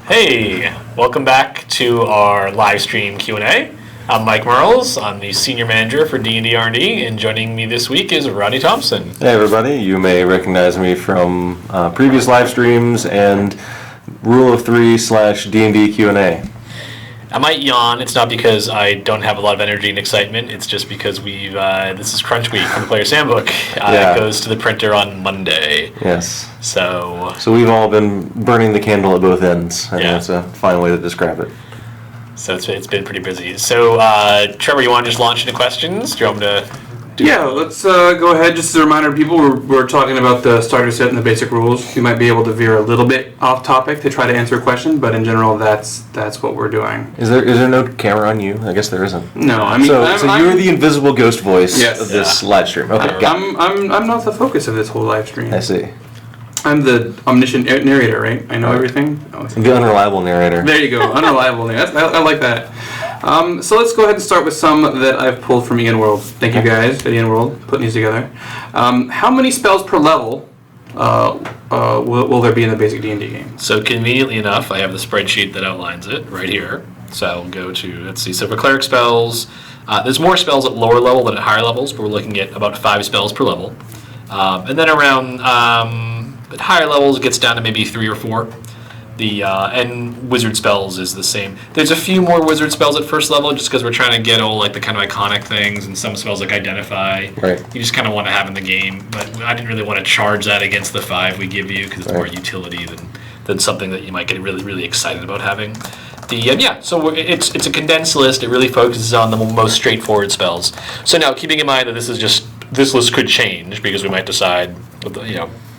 Hey, welcome back to our live stream Q&A. I'm Mike Mearls. I'm the Senior Manager for D&D R&D, and joining me this week is Rodney Thompson. Hey everybody, you may recognize me from previous live streams and Rule of 3 / D&D Q&A. I might yawn. It's not because I don't have a lot of energy and excitement. It's just because this is Crunch Week from the Player's Handbook. It goes to the printer on Monday. Yes. So we've all been burning the candle at both ends. I think that's a fine way to describe it. So it's been pretty busy. So Trevor, you want to just launch into questions? Do you want me to? Let's go ahead. Just as a reminder to people, we're talking about the starter set and the basic rules. We might be able to veer a little bit off topic to try to answer a question, but in general, that's what we're doing. Is there no camera on you? I guess there isn't. No, I mean, so you're the invisible ghost voice of this live stream. Okay, I'm not the focus of this whole live stream. I see. I'm the omniscient narrator, right? I know everything. Oh, the unreliable narrator. There you go, unreliable narrator. I like that. So let's go ahead and start with some that I've pulled from Ian World. Thank you guys at Ian World putting these together. How many spells per level will there be in the basic D&D game? So conveniently enough, I have the spreadsheet that outlines it right here. So I'll go to, let's see, so for cleric spells, there's more spells at lower level than at higher levels, but we're looking at about 5 spells per level. And then around, at higher levels, it gets down to maybe 3 or 4. And wizard spells is the same. There's a few more wizard spells at first level just because we're trying to get all like the kind of iconic things, and some spells like identify. Right. You just kind of want to have in the game, but I didn't really want to charge that against the 5 we give you because it's more utility than something that you might get really, really excited about having. So it's a condensed list. It really focuses on the most straightforward spells. So now, keeping in mind that this list could change because we might decide,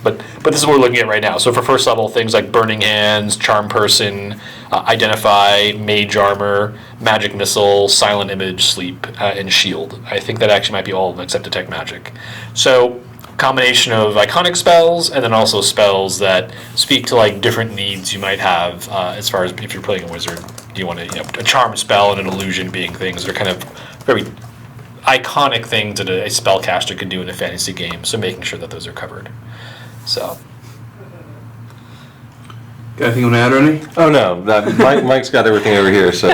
But this is what we're looking at right now. So for first level, things like Burning Hands, Charm Person, Identify, Mage Armor, Magic Missile, Silent Image, Sleep, and Shield. I think that actually might be all of them except Detect Magic. So combination of iconic spells and then also spells that speak to like different needs you might have as far as if you're playing a wizard. Do you want to, a charm spell and an illusion being things that are kind of very iconic things that a spellcaster could do in a fantasy game. So making sure that those are covered. So. Got anything you want to add, Rodney? Oh no, Mike's got everything over here, so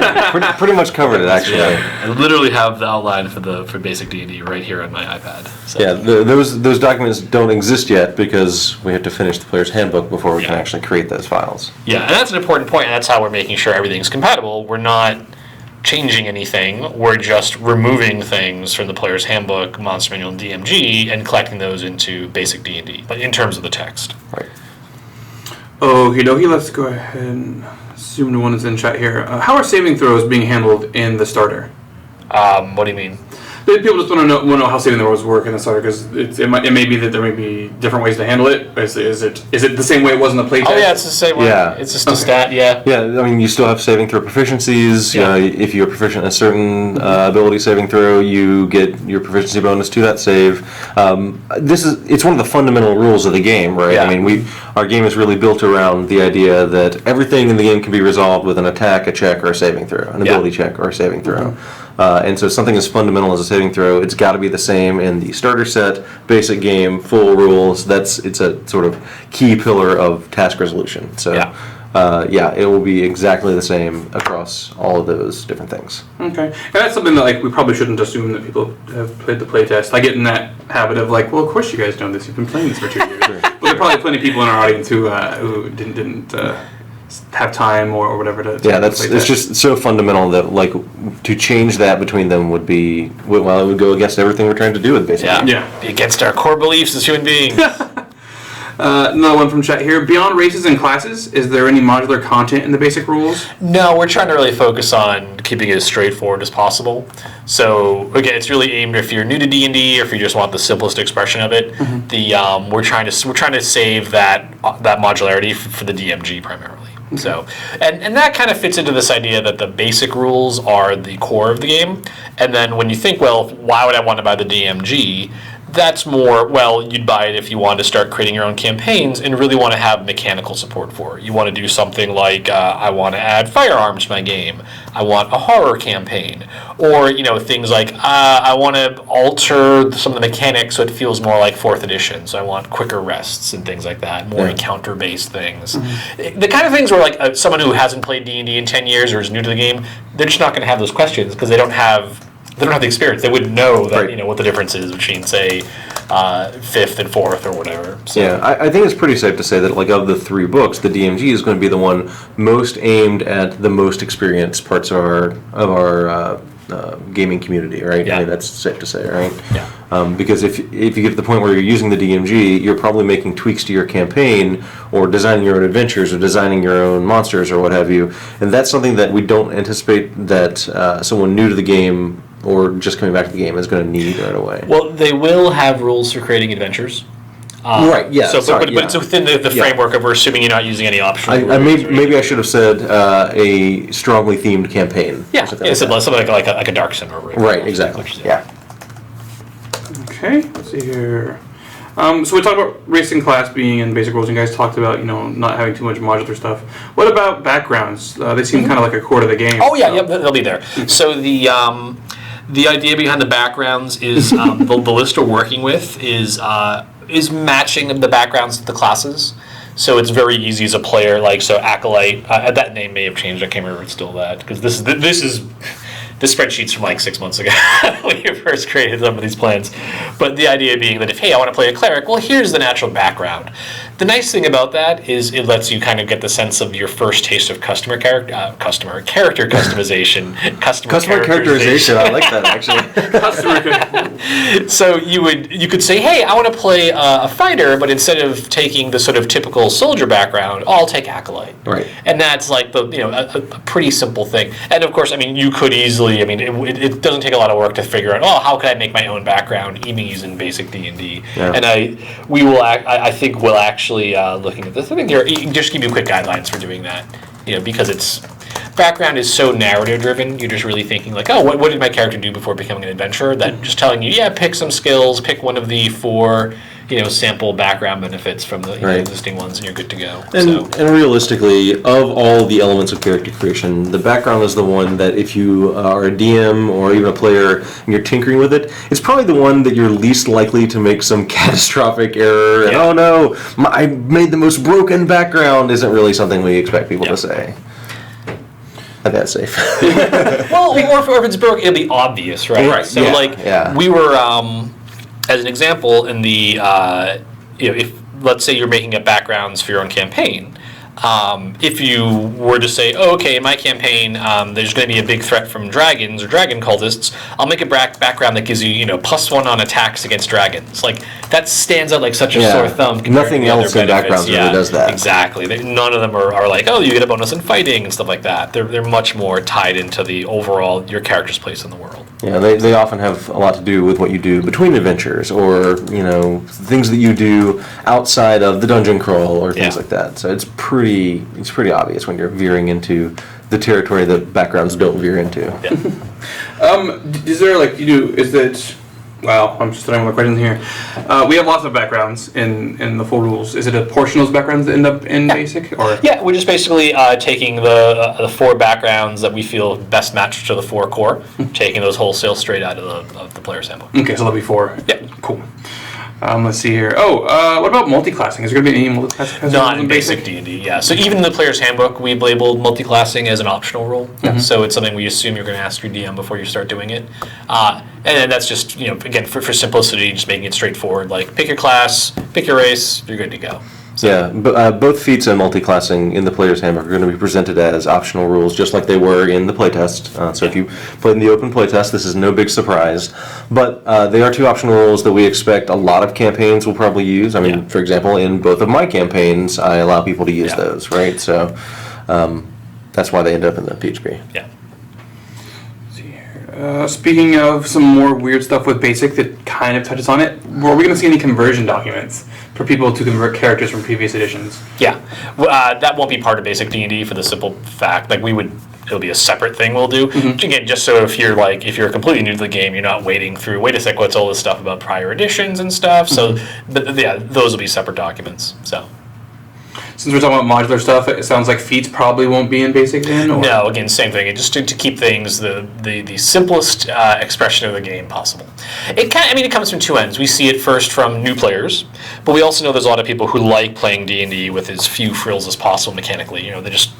pretty much covered it actually. Yeah, I literally have the outline for basic D&D right here on my iPad. So. Yeah, those documents don't exist yet because we have to finish the player's handbook before we can actually create those files. Yeah, and that's an important point, and that's how we're making sure everything's compatible. We're not changing anything. We're just removing things from the player's handbook, monster manual, and DMG, and collecting those into basic D&D, but in terms of the text. Right. Okie dokie, let's go ahead and assume the one that's in chat here. How are saving throws being handled in the starter? What do you mean? People just want to know how saving throws work in the starter because it may be that there may be different ways to handle it. Is it the same way it was in the playtest? Oh yeah, it's the same way. Yeah. It's just a stat. Yeah. Yeah, I mean you still have saving throw proficiencies. Yeah. If you're proficient in a certain ability saving throw, you get your proficiency bonus to that save. It's one of the fundamental rules of the game, right? Yeah. I mean our game is really built around the idea that everything in the game can be resolved with an attack, a check, or a saving throw, an ability check or a saving throw. And so something as fundamental as a saving throw, it's got to be the same in the starter set, basic game, full rules. It's a sort of key pillar of task resolution. So, it will be exactly the same across all of those different things. Okay, and that's something that we probably shouldn't assume that people have played the playtest. I get in that habit of well, of course you guys know this. You've been playing this for 2 years. But there are probably plenty of people in our audience who didn't have time or whatever to it's just so fundamental that to change that between them would be it would go against everything we're trying to do with basic. Be against our core beliefs as human beings. Another one from chat here. Beyond races and classes, is there any modular content in the basic rules? No, we're trying to really focus on keeping it as straightforward as possible. So again, it's really aimed if you're new to D&D or if you just want the simplest expression of it. Mm-hmm. We're trying to save that modularity for the DMG primarily. Mm-hmm. So and that kind of fits into this idea that the basic rules are the core of the game, and then when you think, well, why would I want to buy the DMG? That's more, well, you'd buy it if you wanted to start creating your own campaigns and really want to have mechanical support for it. You want to do something like, I want to add firearms to my game. I want a horror campaign. Or, things like, I want to alter some of the mechanics so it feels more like 4th edition. So I want quicker rests and things like that, more encounter-based things. The kind of things where, like, someone who hasn't played D&D in 10 years or is new to the game, they're just not going to have those questions because they don't have the experience. They wouldn't know that what the difference is between, say, 5th and 4th or whatever. So. Yeah, I think it's pretty safe to say that, like, of the 3 books, the DMG is going to be the one most aimed at the most experienced parts of our gaming community, right? Yeah. I mean, that's safe to say, right? Yeah. Because if you get to the point where you're using the DMG, you're probably making tweaks to your campaign, or designing your own adventures, or designing your own monsters, or what have you. And that's something that we don't anticipate that someone new to the game or just coming back to the game is going to need right away. Well, they will have rules for creating adventures. Right, yeah. But it's within the framework of we're assuming you're not using any optional rules. Maybe I should have said a strongly themed campaign. Yeah, something like a Dark Sim or whatever. Right, exactly. Yeah. Okay, let's see here. So we talked about racing class being in basic rules, and you guys talked about not having too much modular stuff. What about backgrounds? They seem kind of like a core to the game. Oh yeah, they'll be there. So the idea behind the backgrounds is the list we're working with is matching the backgrounds to the classes. So it's very easy as a player. Like, so Acolyte, that name may have changed. I can't remember if it's still that, because this spreadsheet's from like 6 months ago when you first created some of these plans. But the idea being that if, hey, I want to play a cleric, well, here's the natural background. The nice thing about that is it lets you kind of get the sense of your first taste of customer character customization. Customer characterization, I like that, actually. Customer. So you could say, hey, I want to play a fighter, but instead of taking the sort of typical soldier background, I'll take Acolyte. Right. And that's like a pretty simple thing. And of course, I mean, you could easily, it doesn't take a lot of work to figure out, how could I make my own background, even using basic D&D. Yeah. And I think we'll actually, looking at this, I think just give you quick guidelines for doing that, because background is so narrative driven. You're just really thinking like, what did my character do before becoming an adventurer? That just telling you, pick some skills, pick one of the 4, sample background benefits from the existing ones, and you're good to go. And realistically, of all the elements of character creation, the background is the one that if you are a DM or even a player and you're tinkering with it, it's probably the one that you're least likely to make some catastrophic error. And oh no, I made the most broken background isn't really something we expect people to say. I think that's safe. Well, or if it's broken, it'll be obvious, right? Right. So we were, as an example, in the if let's say you're making up backgrounds for your own campaign. If you were to say, okay, in my campaign, there's going to be a big threat from dragons or dragon cultists, I'll make a background that gives you, +1 on attacks against dragons. Like, that stands out like such a sore thumb. Nothing else in backgrounds really does that. Exactly. None of them are like, you get a bonus in fighting and stuff like that. They're much more tied into the overall, your character's place in the world. Yeah, they often have a lot to do with what you do between adventures, or things that you do outside of the dungeon crawl or things like that. So it's pretty obvious when you're veering into the territory that backgrounds don't veer into. Is there wow, I'm just throwing my questions here. We have lots of backgrounds in the full rules. Is it a portion of those backgrounds that end up in basic? Or? Yeah, we're just basically taking the 4 backgrounds that we feel best matched to the 4 core, taking those wholesale straight out of the player's handbook. Okay, so there'll be 4. Yeah. Cool. Let's see here. What about multi-classing? Is there going to be any multi-classing? Not in basic D&D, yeah. So even in the player's handbook, we've labeled multi-classing as an optional rule. Mm-hmm. So it's something we assume you're going to ask your DM before you start doing it. And that's just, again, for simplicity, just making it straightforward. Like, pick your class, pick your race, you're good to go. So. Yeah, but both feats and multi-classing in the player's handbook are going to be presented as optional rules, just like they were in the playtest. So if you played in the open playtest, this is no big surprise. But they are 2 optional rules that we expect a lot of campaigns will probably use. I mean, for example, in both of my campaigns, I allow people to use those, right? So that's why they end up in the PHP. Yeah. Let's see here. Speaking of some more weird stuff with Basic that kind of touches on it, are we going to see any conversion documents for people to convert characters from previous editions? Yeah, that won't be part of Basic D&D for the simple fact, like it'll be a separate thing we'll do. Again, just so if you're completely new to the game, you're not wading through, wait a sec, what's all this stuff about prior editions and stuff? So, but yeah, those will be separate documents, so. Since we're talking about modular stuff, it sounds like feats probably won't be in Basic then? Or? No, again, same thing. Just to keep things the simplest expression of the game possible. It comes from two ends. We see it first from new players, but we also know there's a lot of people who like playing D&D with as few frills as possible mechanically. They just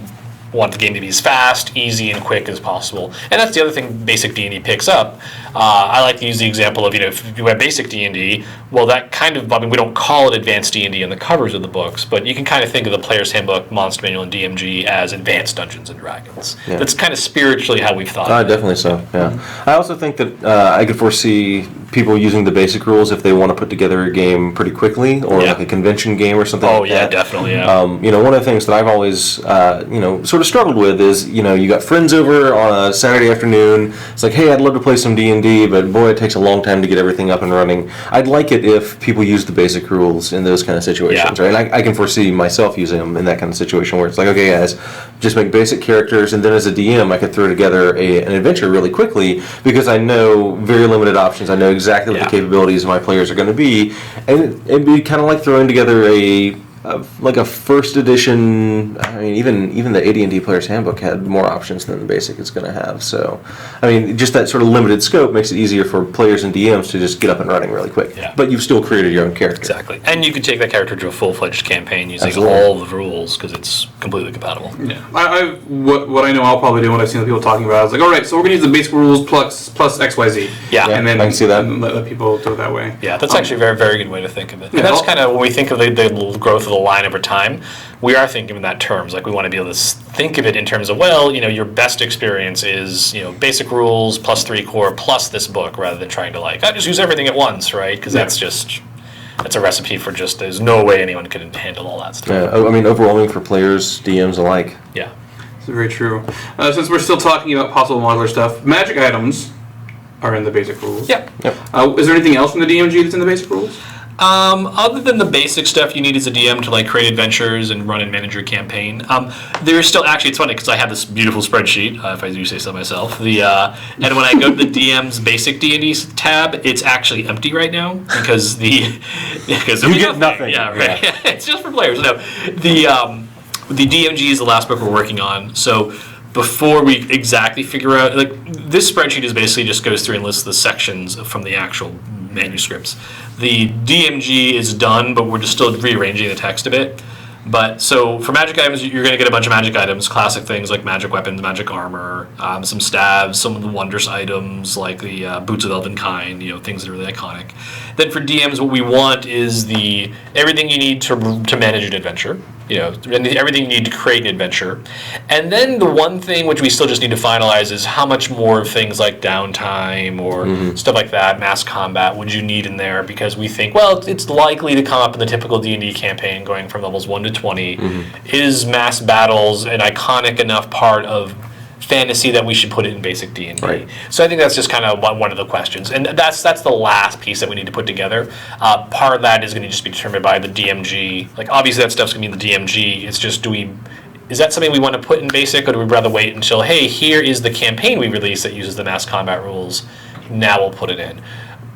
want the game to be as fast, easy, and quick as possible. And that's the other thing Basic D&D picks up. I like to use the example of, if you have Basic D&D, well, that kind of, we don't call it Advanced D&D on the covers of the books, but you can kind of think of the Player's Handbook, Monster Manual, and DMG as Advanced Dungeons & Dragons. Yeah. That's kind of spiritually how we've thought of it. Definitely so, yeah. I also think that I could foresee people using the basic rules if they want to put together a game pretty quickly, or like a convention game or something like that. Oh, yeah, definitely, yeah. One of the things that I've always, sort of struggled with is, you got friends over on a Saturday afternoon. It's like, hey, I'd love to play some D&D, but boy, it takes a long time to get everything up and running. I'd like it if people use the basic rules in those kind of situations, right? And I can foresee myself using them in that kind of situation where it's like, okay, guys, just make basic characters, and then as a DM, I could throw together an adventure really quickly because I know very limited options. I know exactly what the capabilities of my players are going to be, and it'd be kind of like throwing together a first edition. Even the AD&D Player's Handbook had more options than the basic is going to have. So, just that sort of limited scope makes it easier for players and DMs to just get up and running really quick. Yeah. But you've still created your own character. Exactly, and you can take that character to a full-fledged campaign using all the rules because it's completely compatible. Yeah, what I know I'll probably do, what I've seen people talking about, is like, all right, so we're going to use the basic rules plus XYZ. Yeah, and then I can see that. Let people do it that way. Yeah, that's actually a very, very good way to think of it. And that's kind of when we think of the growth of the line over time, we are thinking in that terms. Like, we want to be able to think of it in terms of, your best experience is, basic rules plus 3 core plus this book, rather than trying to just use everything at once, right? Because that's a recipe for there's no way anyone can handle all that stuff. Yeah, overwhelming for players, DMs alike. Yeah. It's very true. Since we're still talking about possible modular stuff, magic items are in the basic rules. Yeah. Yep. Is there anything else from the DMG that's in the basic rules? Other than the basic stuff you need as a DM to create adventures and run and manage your campaign, there's still it's funny because I have this beautiful spreadsheet, if I do say so myself. And when I go to the DM's basic D&D tab, it's actually empty right now because you get nothing. Yeah, right. Yeah. It's just for players. No, the DMG is the last book we're working on, so. Before we exactly figure out, this spreadsheet is basically just goes through and lists the sections from the actual manuscripts. The DMG is done, but we're just still rearranging the text a bit. But so for magic items, you're going to get a bunch of magic items, classic things like magic weapons, magic armor, some staves, some of the wondrous items like the boots of Elvenkind, things that are really iconic. Then for DMs, what we want is everything you need to manage an adventure. And everything you need to create an adventure. And then the one thing which we still just need to finalize is how much more things like downtime or stuff like that, mass combat, would you need in there? Because we think, it's likely to come up in the typical D&D campaign going from levels 1 to 20. Is mass battles an iconic enough part of fantasy that we should put it in basic D&D? Right. So I think that's just kind of one of the questions, and that's the last piece that we need to put together. Part of that is going to just be determined by the DMG. Obviously that stuff's going to be in the DMG. It's just is that something we want to put in basic, or do we rather wait until, hey, here is the campaign we released that uses the mass combat rules, now we'll put it in.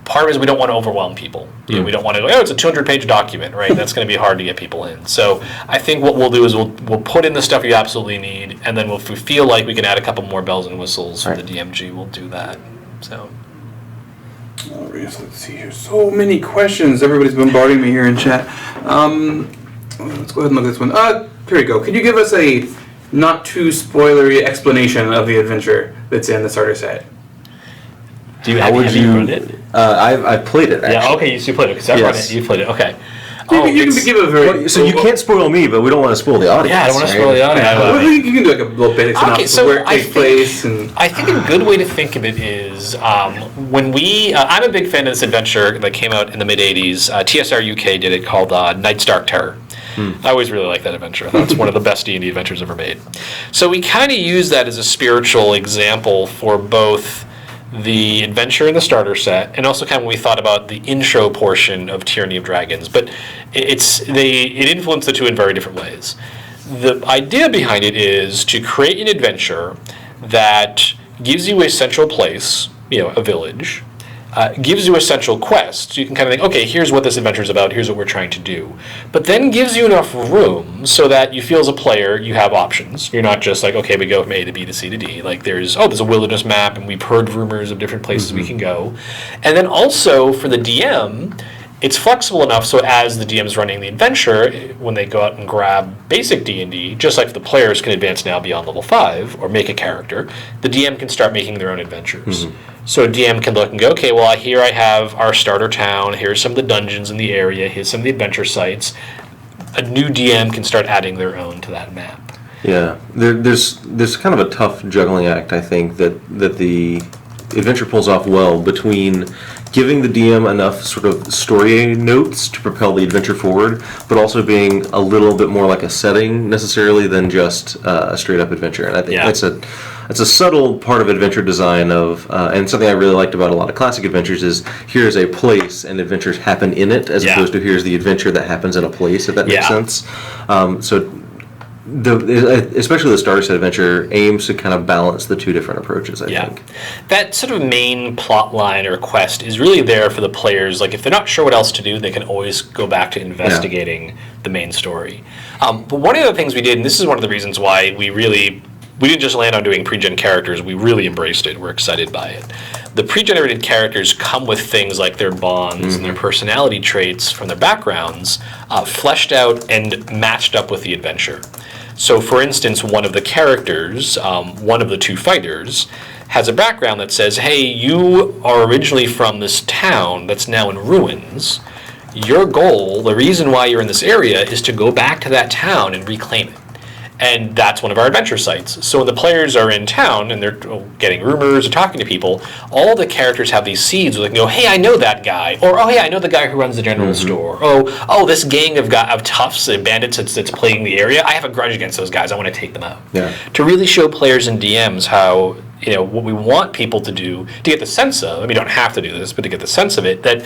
Part of it is we don't want to overwhelm people. We don't want to go, it's a 200-page document, right? That's going to be hard to get people in. So I think what we'll do is we'll put in the stuff you absolutely need, and then if we feel like we can add a couple more bells and whistles for the DMG, we'll do that. So. All right, so let's see here. So many questions. Everybody's bombarding me here in chat. Let's go ahead and look at this one. Here we go. Could you give us a not too spoilery explanation of the adventure that's in the starter set? Do you have you run it? I've played it, actually. Yeah, okay, you played it, because I've run it, you played it, okay. You can give a very... So you can't spoil me, but we don't want to spoil the audience. Yeah, I don't want to spoil the audience. You can do a little basic synopsis of where it takes place. I think a good way to think of it is when I'm a big fan of this adventure that came out in the mid-'80s. TSR UK did it called Night's Dark Terror. I always really liked that adventure. I thought it's one of the best D&D adventures ever made. So we kind of use that as a spiritual example for both the adventure in the starter set, and also kind of when we thought about the intro portion of Tyranny of Dragons. But it influenced the two in very different ways. The idea behind it is to create an adventure that gives you a central place, a village, gives you a central quest. So you can kind of think, okay, here's what this adventure is about, here's what we're trying to do. But then gives you enough room so that you feel as a player, you have options. You're not just like, okay, we go from A to B to C to D. Like there's a wilderness map, and we've heard rumors of different places we can go. And then also for the DM, it's flexible enough so as the DM's running the adventure, when they go out and grab basic D&D, just like the players can advance now beyond level 5 or make a character, the DM can start making their own adventures. So a DM can look and go, okay, well, here I have our starter town, here's some of the dungeons in the area, here's some of the adventure sites. A new DM can start adding their own to that map. Yeah, there's kind of a tough juggling act, I think, that the adventure pulls off well between giving the DM enough sort of story notes to propel the adventure forward, but also being a little bit more like a setting necessarily than just a straight up adventure. And I think that's a subtle part of adventure design and something I really liked about a lot of classic adventures is here's a place and adventures happen in it, as opposed to here's the adventure that happens in a place, if that makes sense. Especially the starter set adventure aims to kind of balance the two different approaches, I think. That sort of main plot line or quest is really there for the players. Like if they're not sure what else to do, they can always go back to investigating the main story. But one of the things we did, and this is one of the reasons why we didn't just land on doing pre-gen characters, we really embraced it. We're excited by it. The pre-generated characters come with things like their bonds and their personality traits from their backgrounds, fleshed out and matched up with the adventure. So, for instance, one of the characters, one of the two fighters, has a background that says, hey, you are originally from this town that's now in ruins. Your goal, the reason why you're in this area, is to go back to that town and reclaim it. And that's one of our adventure sites. So when the players are in town and they're getting rumors or talking to people, all the characters have these seeds where they can go, hey, I know that guy. Or, oh, hey, I know the guy who runs the general store. Oh, this gang of toughs and bandits that's plaguing the area, I have a grudge against those guys. I want to take them out. To really show players and DMs how, what we want people to do, to get the sense of, we don't have to do this, but to get the sense of it, that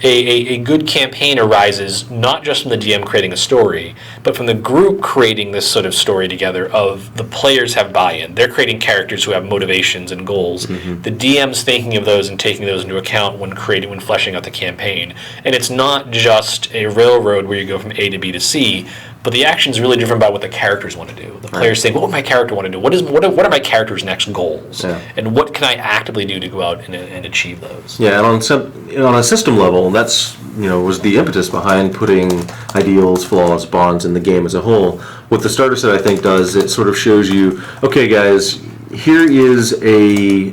a good campaign arises not just from the DM creating a story, but from the group creating this sort of story together of the players have buy-in. They're creating characters who have motivations and goals. The DM's thinking of those and taking those into account when fleshing out the campaign. And it's not just a railroad where you go from A to B to C, but the action is really driven by what the characters want to do. The players say, what would my character want to do? What are my character's next goals? And what can I actively do to go out and achieve those? Yeah, and on a system level, that's was the impetus behind putting ideals, flaws, bonds in the game as a whole. What the starter set I think does, it sort of shows you, okay, guys, here's a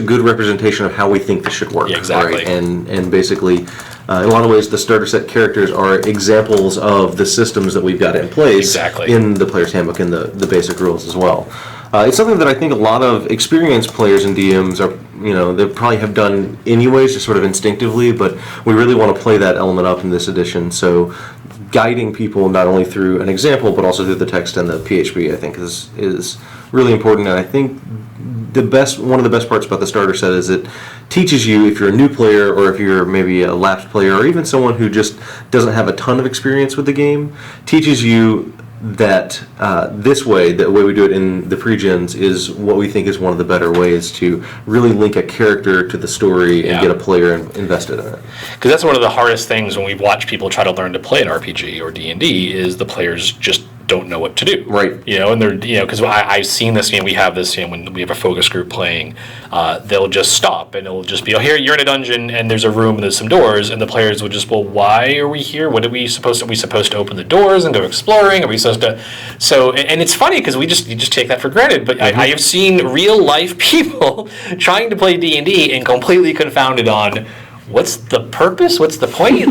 good representation of how we think this should work. Yeah, exactly. Right? And basically, in a lot of ways, the starter set characters are examples of the systems that we've got in place in the player's handbook and the basic rules as well. It's something that I think a lot of experienced players and DMs are, they probably have done anyways, just sort of instinctively, but we really want to play that element up in this edition. So guiding people not only through an example, but also through the text and the PHB, I think is really important. And I think one of the best parts about the starter set is it teaches you, if you're a new player or if you're maybe a lapsed player or even someone who just doesn't have a ton of experience with the game, teaches you that the way we do it in the pre-gens is what we think is one of the better ways to really link a character to the story and get a player invested in it. Because that's one of the hardest things when we watch people try to learn to play an RPG or D&D is the players just don't know what to do. Right. And they're, because I've seen this, we have this, when we have a focus group playing, they'll just stop and it'll just be, here, you're in a dungeon and there's a room and there's some doors, and the players will just, well, why are we here? Are we supposed to open the doors and go exploring? Are we supposed to? So, and it's funny because you just take that for granted, but I have seen real life people trying to play D&D and completely confounded on, what's the purpose? What's the point?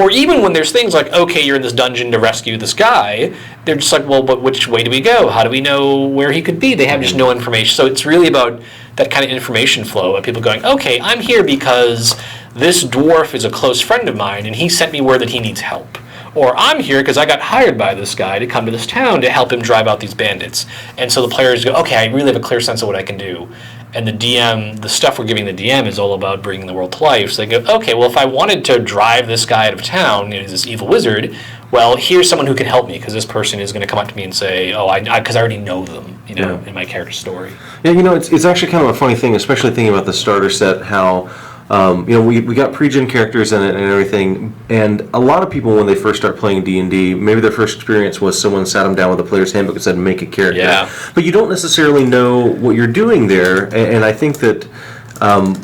Or even when there's things like, okay, you're in this dungeon to rescue this guy, they're just like, well, but which way do we go? How do we know where he could be? They have just no information. So it's really about that kind of information flow of people going, okay, I'm here because this dwarf is a close friend of mine and he sent me word that he needs help. Or I'm here because I got hired by this guy to come to this town to help him drive out these bandits. And so the players go, okay, I really have a clear sense of what I can do. and the stuff we're giving the DM is all about bringing the world to life. So they go, okay, well, if I wanted to drive this guy out of town, this evil wizard, well, here's someone who can help me, because this person is going to come up to me and say, because I already know them, in my character story. Yeah, it's actually kind of a funny thing, especially thinking about the starter set, how we got pre-gen characters in it and everything, and a lot of people, when they first start playing D&D, maybe their first experience was someone sat them down with a player's handbook and said, make a character. Yeah. But you don't necessarily know what you're doing there, and I think that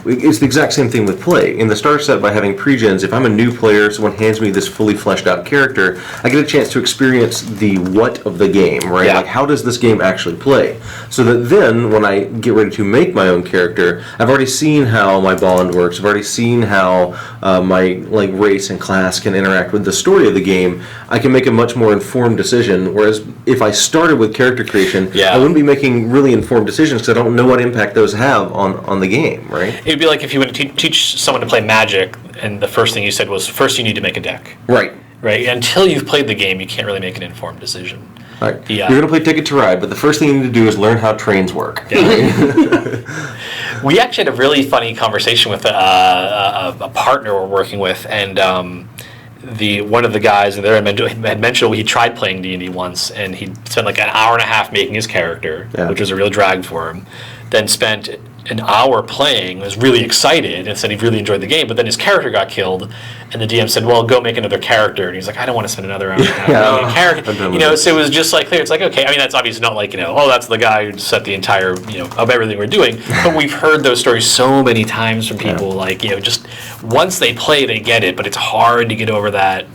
it's the exact same thing with play. In the starter set, by having pre-gens, if I'm a new player, someone hands me this fully fleshed out character, I get a chance to experience the what of the game, right? Yeah. Like, how does this game actually play? So that then, when I get ready to make my own character, I've already seen how my bond works, I've already seen how my race and class can interact with the story of the game. I can make a much more informed decision, whereas if I started with character creation, I wouldn't be making really informed decisions because I don't know what impact those have on the game. Right? It would be like if you went to teach someone to play Magic, and the first thing you said was, first you need to make a deck. Right. Right? Until you've played the game, you can't really make an informed decision. Right. You're going to play Ticket to Ride, but the first thing you need to do is learn how trains work. Yeah. We actually had a really funny conversation with a partner we're working with, and one of the guys there had mentioned he tried playing D&D once, and he spent like an hour and a half making his character, which was a real drag for him. Then spent an hour playing, was really excited, and said he really enjoyed the game, but then his character got killed, and the DM said, well, go make another character, and he's like, I don't want to spend another hour making a character. So it was just like clear. It's like, okay, I mean, that's obviously not like, that's the guy who set the entire, of everything we're doing, but we've heard those stories so many times from people, just once they play, they get it, but it's hard to get over that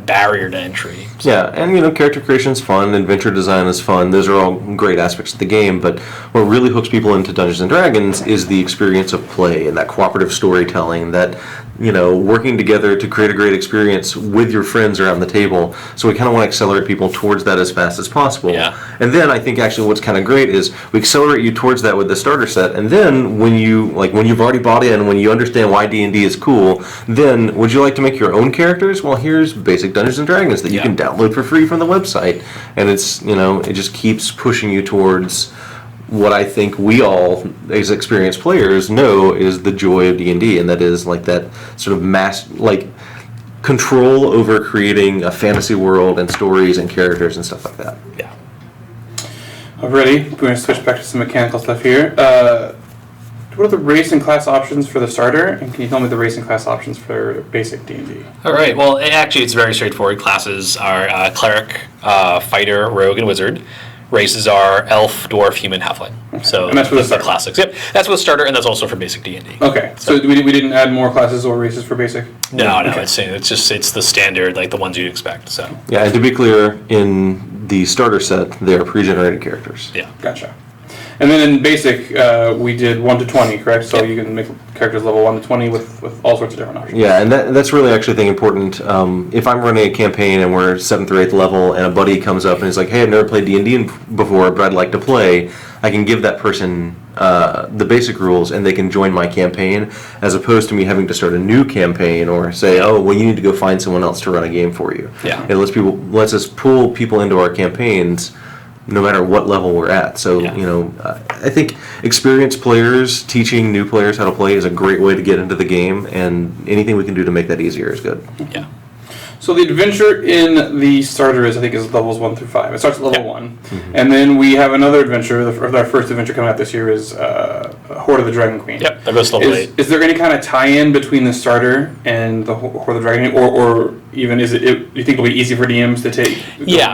barrier to entry. So. Yeah, and character creation is fun, adventure design is fun. Those are all great aspects of the game, but what really hooks people into Dungeons and Dragons is the experience of play and that cooperative storytelling, that working together to create a great experience with your friends around the table. So we kind of want to accelerate people towards that as fast as possible. Yeah. And then I think actually what's kind of great is we accelerate you towards that with the starter set, and then when you've already bought in, when you understand why D&D is cool, then would you like to make your own characters? Well, here's basic Dungeons and Dragons that you can download for free from the website, and it's it just keeps pushing you towards what I think we all, as experienced players, know is the joy of D&D, and that is like that sort of control over creating a fantasy world and stories and characters and stuff like that. Yeah. Alrighty, we're going to switch back to some mechanical stuff here. What are the race and class options for the starter, and can you tell me the race and class options for basic D&D? All right. Well, actually, it's very straightforward. Classes are cleric, fighter, rogue, and wizard. Races are elf, dwarf, human, halfling. Okay. So and that's for the classics. Yep, that's for the starter, and that's also for basic D&D. Okay. So we didn't add more classes or races for basic? No. Okay. It's the standard, like the ones you'd expect. So. Yeah, and to be clear, in the starter set, they are pre-generated characters. Yeah. Gotcha. And then in basic, we did 1 to 20, correct? So you can make characters level 1 to 20 with all sorts of different options. Yeah, and that's really actually the thing important. If I'm running a campaign and we're 7th or 8th level, and a buddy comes up and is like, hey, I've never played D&D before, but I'd like to play, I can give that person the basic rules, and they can join my campaign, as opposed to me having to start a new campaign or say, oh, well, you need to go find someone else to run a game for you. Yeah. It lets us pull people into our campaigns no matter what level we're at. So, I think experienced players teaching new players how to play is a great way to get into the game, and anything we can do to make that easier is good. Yeah. So the adventure in the starter is levels 1 through 5. It starts at level 1. Mm-hmm. And then we have another adventure, our first adventure coming out this year is Horde of the Dragon Queen. Yep, that goes to level 8. Is there any kind of tie-in between the starter and the Horde of the Dragon Queen? Or even, you think it'll be easy for DMs to take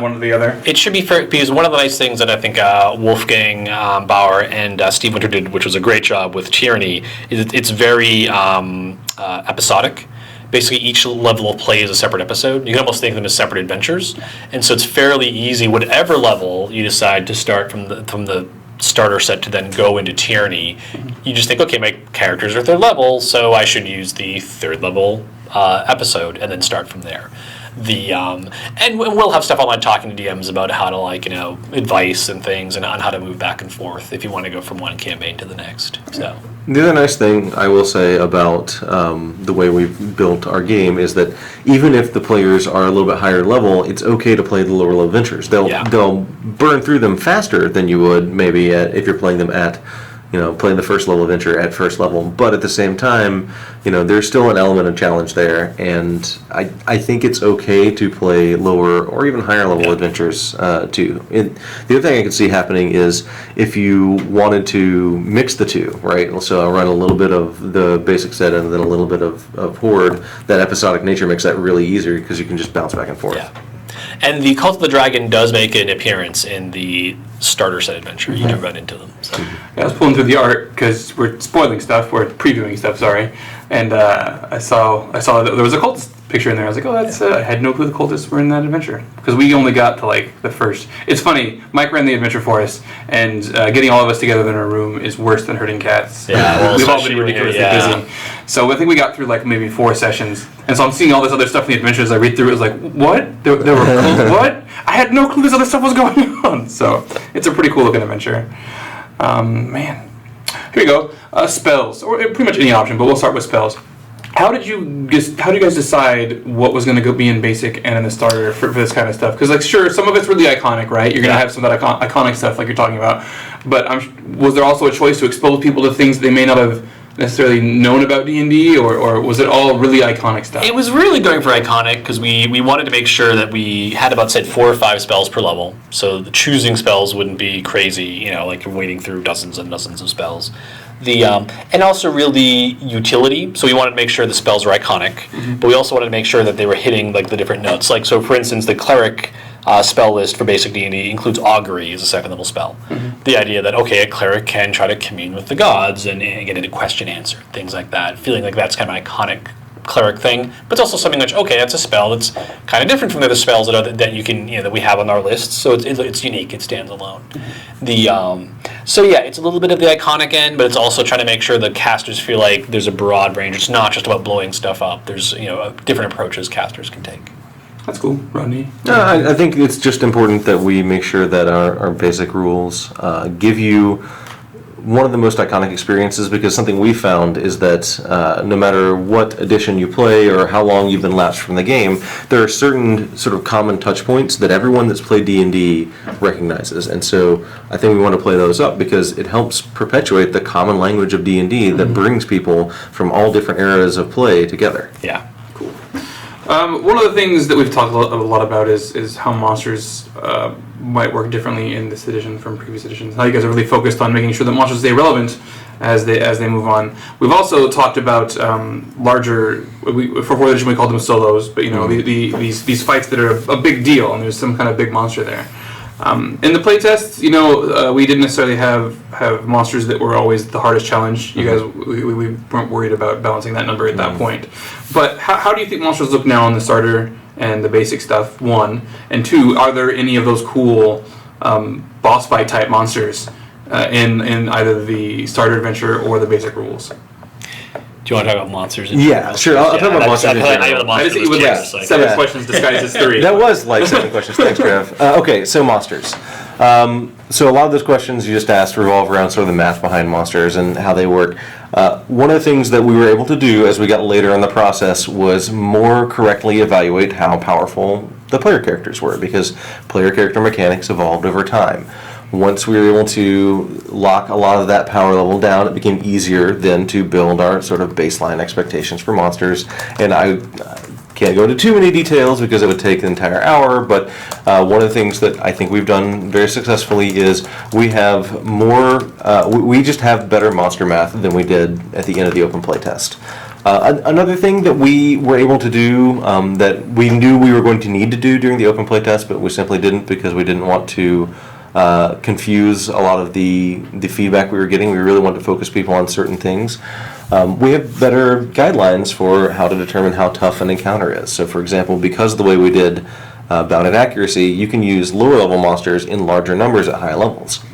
one or the other? It should be fair, because one of the nice things that I think Wolfgang Bauer and Steve Winter did, which was a great job with Tyranny, is it's very episodic. Basically, each level of play is a separate episode. You can almost think of them as separate adventures, and so it's fairly easy. Whatever level you decide to start from the starter set to then go into Tyranny, you just think, okay, my characters are 3rd level, so I should use the 3rd level episode and then start from there. And we'll have stuff online talking to DMs about how to advice and things and on how to move back and forth if you want to go from one campaign to the next. So. The other nice thing I will say about the way we've built our game is that even if the players are a little bit higher level, it's okay to play the lower level adventures. They'll burn through them faster than you would maybe if you're playing them at play the first level adventure at first level. But at the same time, there's still an element of challenge there, and I think it's okay to play lower or even higher level adventures too. The other thing I could see happening is if you wanted to mix the two, right? So I'll run a little bit of the basic set and then a little bit of Horde. That episodic nature makes that really easier because you can just bounce back and forth. Yeah. And the Cult of the Dragon does make an appearance in the starter set adventure. You do run into them. So. Yeah, I was pulling through the art because we're spoiling stuff. We're previewing stuff. Sorry, and I saw that there was a cultist picture in there. I was like, oh, that's. I had no clue the cultists were in that adventure because we only got to like the first. It's funny. Mike ran the adventure for us, and getting all of us together in a room is worse than herding cats. Yeah, well, we've all been ridiculously busy. So I think we got through like maybe 4 sessions, and so I'm seeing all this other stuff in the adventures. I read through it, was like, what? There were what? I had no clue this other stuff was going on. So it's a pretty cool looking adventure. Man, here we go. Spells, or pretty much any option, but we'll start with spells. How do you guys decide what was going to be in basic and in the starter for this kind of stuff? Because like, sure, some of it's really iconic, right? You're going to have some of that iconic stuff like you're talking about. But was there also a choice to expose people to things they may not have necessarily known about D&D, or was it all really iconic stuff? It was really going for iconic because we wanted to make sure that we had about, say, 4 or 5 spells per level. So the choosing spells wouldn't be crazy, like you're wading through dozens and dozens of spells. And also really utility. So we wanted to make sure the spells were iconic, but we also wanted to make sure that they were hitting like the different notes. Like, so for instance, the cleric spell list for basic D&D includes augury as a second level spell. The idea that, okay, a cleric can try to commune with the gods and get into question answer, things like that. Feeling like that's kind of an iconic cleric thing, but it's also something which, okay, that's a spell that's kind of different from the other spells that you can, that we have on our list. So it's unique, it stands alone. So yeah, it's a little bit of the iconic end, but it's also trying to make sure the casters feel like there's a broad range. It's not just about blowing stuff up. There's different approaches casters can take. That's cool, Rodney. I think it's just important that we make sure that our basic rules give you one of the most iconic experiences, because something we found is that no matter what edition you play or how long you've been lapsed from the game, there are certain sort of common touch points that everyone that's played D&D recognizes. And so I think we want to play those up because it helps perpetuate the common language of D&D that brings people from all different eras of play together. Yeah. Cool. One of the things that we've talked a lot about is how monsters might work differently in this edition from previous editions. How you guys are really focused on making sure that monsters stay relevant as they move on. We've also talked about larger. For 4th edition we called them solos, but these fights that are a big deal, and there's some kind of big monster there. In the playtests, we didn't necessarily have monsters that were always the hardest challenge. You guys, we weren't worried about balancing that number at that point. But how do you think monsters look now on the starter and the basic stuff, 1? And 2, are there any of those cool boss fight type monsters in either the starter adventure or the basic rules? Do you want to talk about monsters? Yeah, sure. I'll talk about monsters. I just think you would like 7 questions disguised as 3. That was like 7 questions. Thanks, Trev. Okay, so monsters. So a lot of those questions you just asked revolve around sort of the math behind monsters and how they work. One of the things that we were able to do as we got later in the process was more correctly evaluate how powerful the player characters were, because player character mechanics evolved over time. Once we were able to lock a lot of that power level down, it became easier then to build our sort of baseline expectations for monsters. And I can't go into too many details because it would take an entire hour, but one of the things that I think we've done very successfully is we have we just have better monster math than we did at the end of the open play test. Another thing that we were able to do that we knew we were going to need to do during the open play test, but we simply didn't because we didn't want to confuse a lot of the feedback we were getting. We really wanted to focus people on certain things. We have better guidelines for how to determine how tough an encounter is. So, for example, because of the way we did bounded accuracy, you can use lower level monsters in larger numbers at high levels.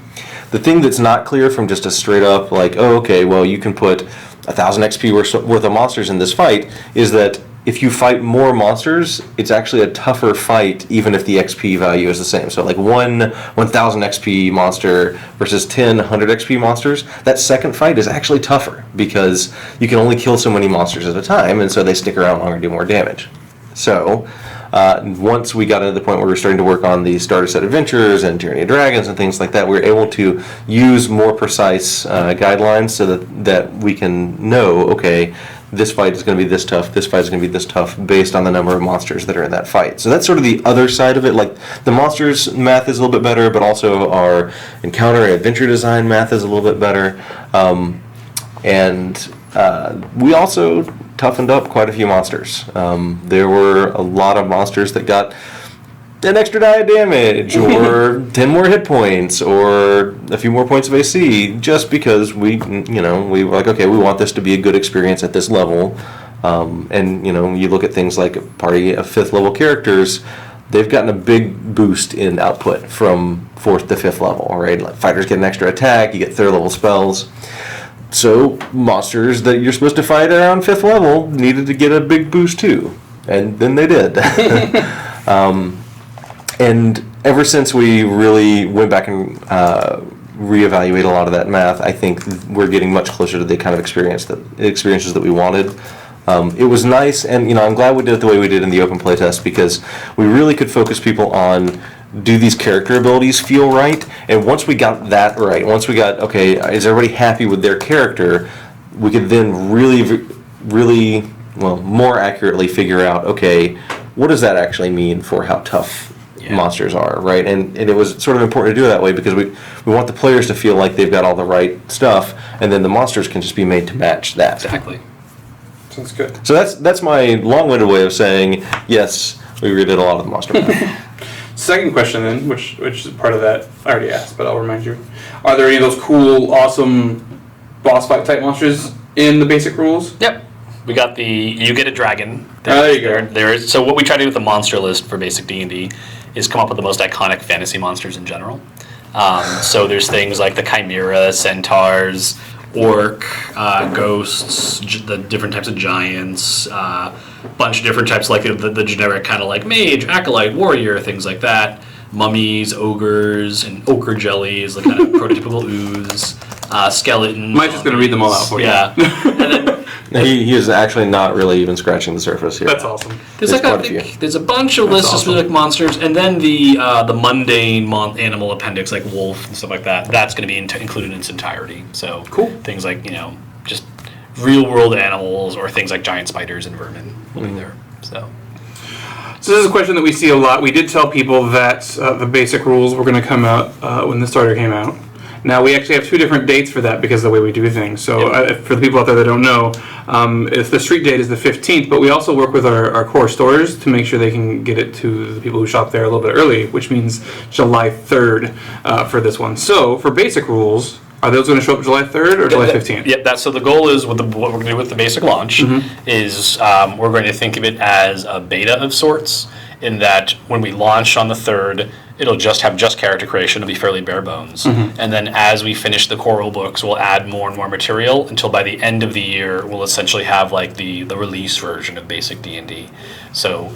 The thing that's not clear from just a straight up like, oh, okay, well, you can put 1,000 XP worth of monsters in this fight, is that if you fight more monsters, it's actually a tougher fight even if the XP value is the same. So like 1,000 XP monster versus 100 XP monsters, that second fight is actually tougher because you can only kill so many monsters at a time, and so they stick around longer and do more damage. So once we got into the point where we were starting to work on the starter set adventures and Tyranny of Dragons and things like that, we were able to use more precise guidelines so that we can know, okay, this fight is going to be this tough, this fight is going to be this tough, based on the number of monsters that are in that fight. So that's sort of the other side of it. Like, the monsters math is a little bit better, but also our encounter and adventure design math is a little bit better. And we also toughened up quite a few monsters. There were a lot of monsters that got an extra die of damage, or 10 more hit points, or a few more points of AC, just because we were like, okay, we want this to be a good experience at this level. And, you look at things like a party of 5th level characters, they've gotten a big boost in output from 4th to 5th level, right? Like, fighters get an extra attack, you get 3rd level spells. So monsters that you're supposed to fight around 5th level needed to get a big boost too. And then they did. And ever since we really went back and reevaluated a lot of that math, I think we're getting much closer to the kind of experiences that we wanted. It was nice, and I'm glad we did it the way we did in the open playtest, because we really could focus people on, do these character abilities feel right? And once we got that right, once we got, okay, is everybody happy with their character, we could then really, more accurately figure out, okay, what does that actually mean for how tough monsters are, right? And it was sort of important to do it that way, because we want the players to feel like they've got all the right stuff, and then the monsters can just be made to match that. Exactly. Sounds good. So that's my long-winded way of saying, yes, we redid a lot of the monster math. Second question then, which is part of that, I already asked, but I'll remind you. Are there any of those cool, awesome boss fight type monsters in the basic rules? Yep. We got you get a dragon. There you go. So what we try to do with the monster list for basic D&D is come up with the most iconic fantasy monsters in general. So there's things like the Chimera, Centaurs, Orc, Ghosts, the different types of giants, bunch of different types, like the generic kind of like Mage, Acolyte, Warrior, things like that. Mummies, ogres, and ochre jellies, like kind of prototypical ooze, skeletons. Mike's just going to read them all out for you. Yeah. And then He is actually not really even scratching the surface here. That's awesome. There's there's a bunch of lists of specific monsters, and then the mundane animal appendix, like wolf and stuff like that. That's going to be included in its entirety. So cool. Things like just real world animals, or things like giant spiders and vermin will be there. So this is a question that we see a lot. We did tell people that the basic rules were going to come out when the starter came out. Now, we actually have 2 different dates for that because of the way we do things. So for the people out there that don't know, if the street date is the 15th, but we also work with our core stores to make sure they can get it to the people who shop there a little bit early, which means July 3rd for this one. So for basic rules, are those going to show up July 3rd or July 15th? Yep, so the goal is, what we're going to do with the basic launch is we're going to think of it as a beta of sorts, in that when we launch on the 3rd, it'll just have character creation. It'll be fairly bare bones. And then as we finish the core rule books, we'll add more and more material until by the end of the year, we'll essentially have like the release version of basic D&D. So,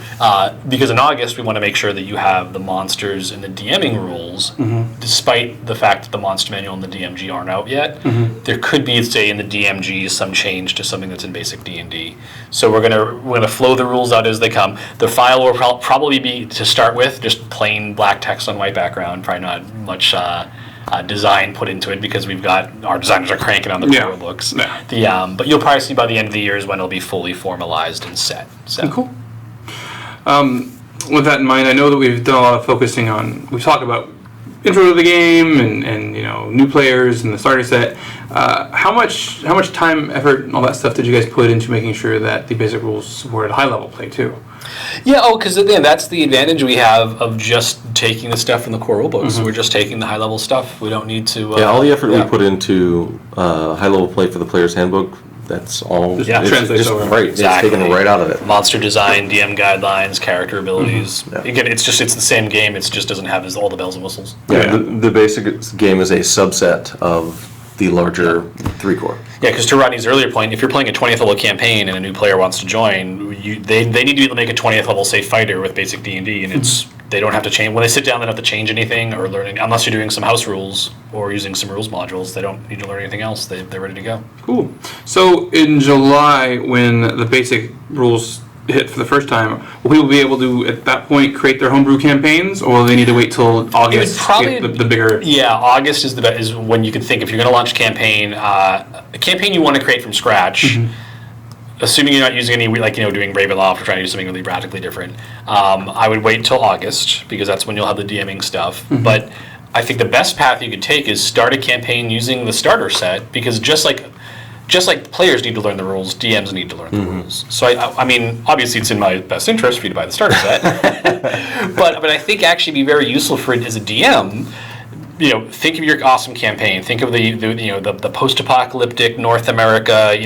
because in August, we want to make sure that you have the monsters and the DMing rules, despite the fact that the monster manual and the DMG aren't out yet. There could be, say, in the DMG, some change to something that's in basic D&D. So we're gonna flow the rules out as they come. The file will probably be, to start with, just plain black text on white background. Probably not much design put into it, because our designers are cranking on the core books. Yeah. But you'll probably see by the end of the year is when it'll be fully formalized and set. So. Cool. With that in mind, I know that we've done a lot of focusing on. We've talked about intro to the game and new players and the starter set. How much time, effort, and all that stuff did you guys put into making sure that the basic rules supported high level play too? Yeah, because again, that's the advantage we have of just taking the stuff from the core rulebooks. We're just taking the high level stuff. We don't need to. All the effort we put into high level play for the player's handbook, that's all. Translates over. Right, Exactly. It's taken right out of it. Monster design, DM guidelines, character abilities. Again, it's the same game. It just doesn't have all the bells and whistles. The basic game is a subset of the larger 3 core. Yeah, because to Rodney's earlier point, if you're playing a 20th level campaign and a new player wants to join, they need to be able to make a 20th level safe fighter with basic D&D, and they don't have to change. When they sit down, they don't have to change anything or learn, unless you're doing some house rules or using some rules modules. They don't need to learn anything else. They're ready to go. Cool. So in July, when the basic rules hit for the first time, will people be able to, at that point, create their homebrew campaigns, or will they need to wait till August probably, to get the bigger... Yeah, August is when you can think, if you're going to launch a campaign you want to create from scratch, assuming you're not using any, like, doing Ravenloft or trying to do something really radically different, I would wait until August, because that's when you'll have the DMing stuff. But I think the best path you could take is start a campaign using the starter set, because just like players need to learn the rules, DMs need to learn the rules. So I mean, obviously it's in my best interest for you to buy the starter set, but I think actually it'd be very useful for it as a DM. Think of your awesome campaign. Think of the post-apocalyptic North America.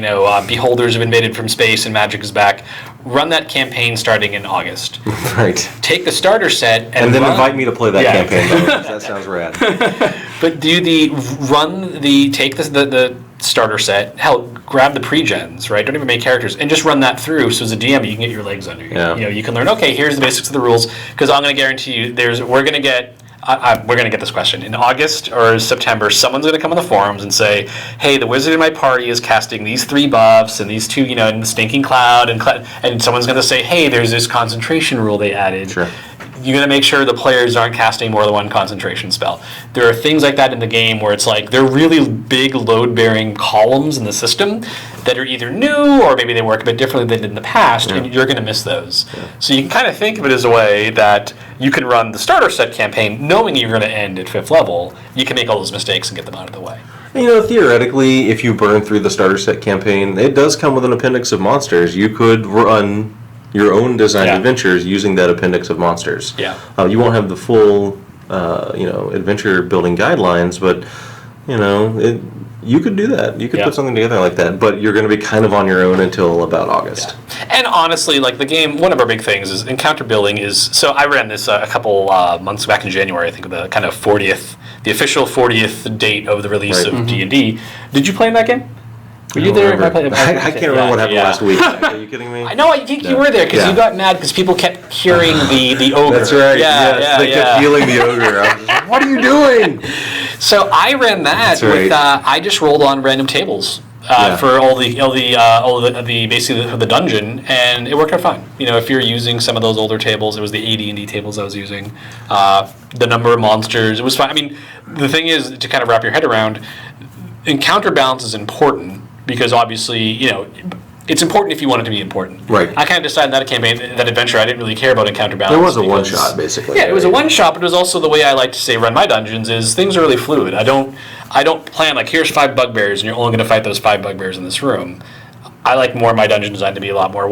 Beholders have invaded from space and magic is back. Run that campaign starting in August. Right. Take the starter set and then invite me to play that campaign. That sounds rad. But take the starter set. Hell, grab the pre-gens, right? Don't even make characters, and just run that through. So as a DM, you can get your legs under you. Yeah. You can learn. Okay, here's the basics of the rules. Because I'm going to guarantee you, we're going to get this question in August or September. Someone's going to come on the forums and say, "Hey, the wizard in my party is casting these 3 buffs and these 2, and the stinking cloud," and someone's going to say, "Hey, there's this concentration rule they added." Sure. You're going to make sure the players aren't casting more than one concentration spell. There are things like that in the game where it's like they're really big load-bearing columns in the system that are either new or maybe they work a bit differently than they did in the past, and you're going to miss those. Yeah. So you can kind of think of it as a way that you can run the starter set campaign knowing you're going to end at 5th level. You can make all those mistakes and get them out of the way. Theoretically, if you burn through the starter set campaign, it does come with an appendix of monsters. You could run your own designed adventures using that appendix of monsters. Yeah. You won't have the full, adventure building guidelines, but, you could do that. You could put something together like that, but you're going to be kind of on your own until about August. Yeah. And honestly, like the game, one of our big things is encounter building is, so I ran this a couple months back in January, I think the kind of 40th, the official 40th date of the release of D&D. Did you play in that game? Were you there? I can't remember what happened last week. Are you kidding me? I think you were there because you got mad because people kept hearing the ogre. That's right. They kept feeling the ogre. I was like, what are you doing? So I ran that with. I just rolled on random tables for all the basically for the dungeon, and it worked out fine. If you're using some of those older tables, it was the AD&D tables I was using. The number of monsters, it was fine. I mean, the thing is to kind of wrap your head around. Encounter balance is important. Because obviously, it's important if you want it to be important. Right. I kind of decided that adventure, I didn't really care about encounter balance. There was a one-shot, basically. Yeah, it was a one-shot, but it was also the way I like to say run my dungeons is things are really fluid. I don't plan, like, here's 5 bugbears, and you're only going to fight those 5 bugbears in this room. I like more of my dungeon design to be a lot more,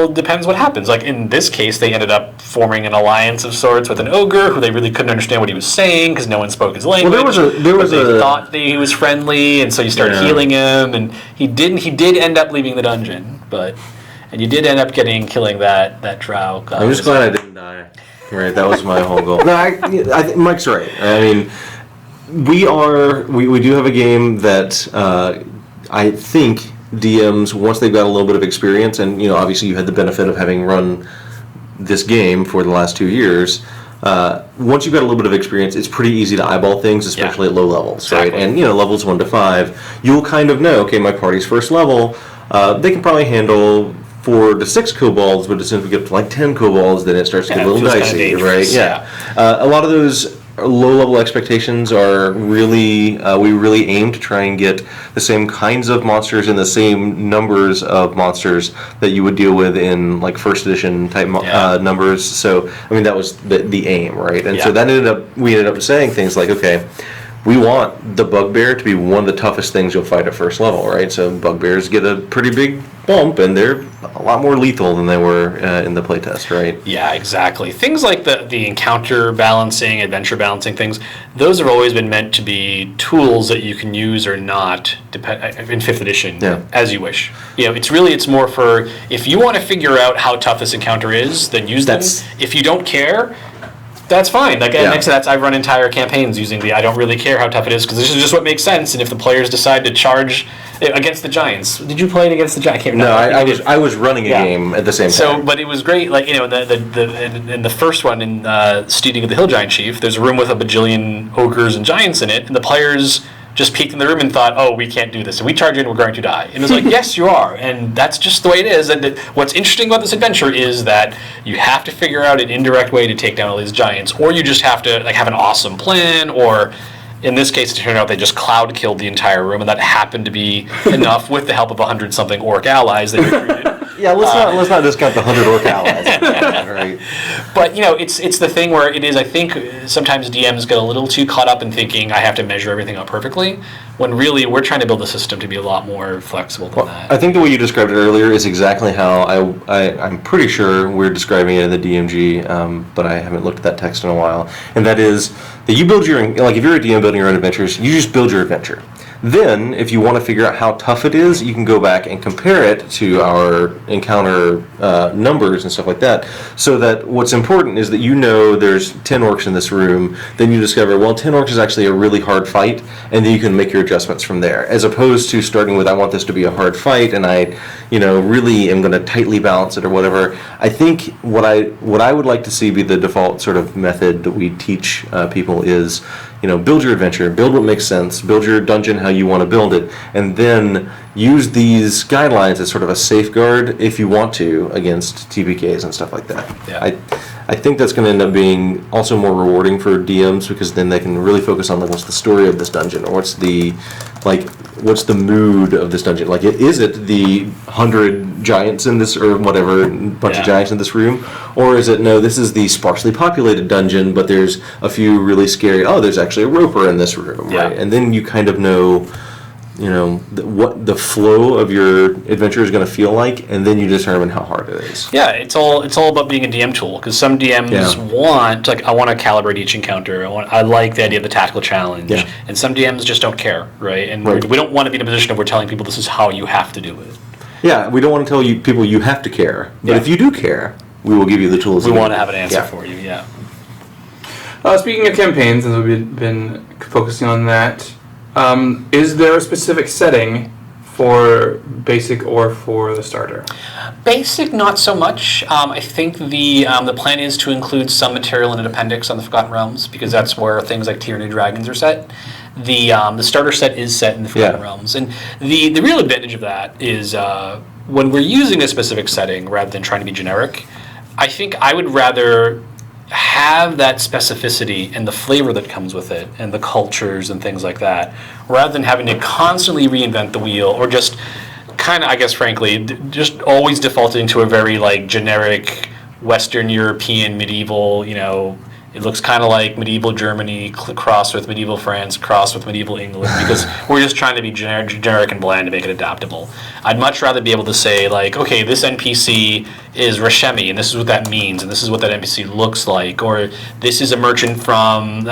depends what happens. Like, in this case, they ended up forming an alliance of sorts with an ogre who they really couldn't understand what he was saying because no one spoke his language. Well, they thought that he was friendly, and so you start healing him, and he did end up leaving the dungeon, and you did end up killing that drow. I'm just glad I didn't die. Right, that was my whole goal. No, I think Mike's right. I mean, we do have a game that I think DMs, once they've got a little bit of experience, and obviously you had the benefit of having run this game for the last 2 years. Once you've got a little bit of experience, it's pretty easy to eyeball things, especially at low levels, right? And levels 1 to 5, you'll kind of know, okay, my party's first level, they can probably handle 4 to 6 kobolds, but as soon as we get to like 10 kobolds, then it starts to get a little dicey, right? Yeah. A lot of those low-level expectations are really, we really aim to try and get the same kinds of monsters and the same numbers of monsters that you would deal with in like first edition type numbers. So, I mean, that was the aim, right? And so we ended up saying things like, okay, we want the bugbear to be one of the toughest things you'll fight at first level, right? So bugbears get a pretty big bump, and they're a lot more lethal than they were in the playtest, right? Yeah, exactly. Things like the encounter balancing, adventure balancing things, those have always been meant to be tools that you can use or not in 5th edition as you wish. It's more for, if you want to figure out how tough this encounter is, then use them. If you don't care, that's fine. Next to that, I've run entire campaigns using I don't really care how tough it is because this is just what makes sense. And if the players decide to charge against the giants, did you play it against the giants? No, I was running a game at the same time. So, but it was great. Like in the first one in Steeding of the Hill Giant Chief, there's a room with a bajillion ogres and giants in it, and the players just peeked in the room and thought, oh, we can't do this. If we charge in, we're going to die. And it was like, yes, you are. And that's just the way it is. And what's interesting about this adventure is that you have to figure out an indirect way to take down all these giants, or you just have to have an awesome plan, or in this case, it turned out they just cloud killed the entire room, and that happened to be enough with the help of 100-something orc allies they recruited. Yeah, let's not discount the 100 orc allies. Right. But it's the thing where it is. I think sometimes DMs get a little too caught up in thinking I have to measure everything out perfectly, when really we're trying to build a system to be a lot more flexible than that. I think the way you described it earlier is exactly how I'm pretty sure we're describing it in the DMG, but I haven't looked at that text in a while. And that is that you build if you're a DM building your own adventures, you just build your adventure. Then, if you want to figure out how tough it is, you can go back and compare it to our encounter numbers and stuff like that. So that what's important is that there's 10 orcs in this room. Then you discover, 10 orcs is actually a really hard fight, and then you can make your adjustments from there. As opposed to starting with, I want this to be a hard fight, and I, really am going to tightly balance it or whatever. I think what I would like to see be the default sort of method that we teach people is, build your adventure, build what makes sense, build your dungeon how you want to build it, and then use these guidelines as sort of a safeguard if you want to against TPKs and stuff like that. Yeah. I think that's going to end up being also more rewarding for DMs, because then they can really focus on what's the story of this dungeon, or what's the mood of this dungeon. Is it the 100 giants in this, or whatever, bunch of giants in this room, or is it, no, this is the sparsely populated dungeon, but there's a few really scary, there's actually a roper in this room, right? And then you kind of know, what the flow of your adventure is going to feel like, and then you determine how hard it is. Yeah, it's all about being a DM tool, because some DMs want, I want to calibrate each encounter. I like the idea of the tactical challenge, and some DMs just don't care, right? And we don't want to be in a position of we're telling people this is how you have to do it. Yeah, we don't want to tell people you have to care, but if you do care, we will give you the tools. We want to have an answer for you. Speaking of campaigns, since we've been focusing on that. Is there a specific setting for basic or for the starter? Basic, not so much. I think the plan is to include some material in an appendix on the Forgotten Realms, because that's where things like Tyranny Dragons are set. The starter set is set in the Forgotten Realms, and the real advantage of that is when we're using a specific setting rather than trying to be generic. I think I would rather have that specificity and the flavor that comes with it, and the cultures and things like that, rather than having to constantly reinvent the wheel, or just kind of, I guess, frankly, just always defaulting to a very generic Western European medieval, it looks kind of like medieval Germany crossed with medieval France crossed with medieval England, because we're just trying to be generic and bland to make it adaptable. I'd much rather be able to say, okay, this NPC is Rashemi, and this is what that means, and this is what that NPC looks like, or this is a merchant from,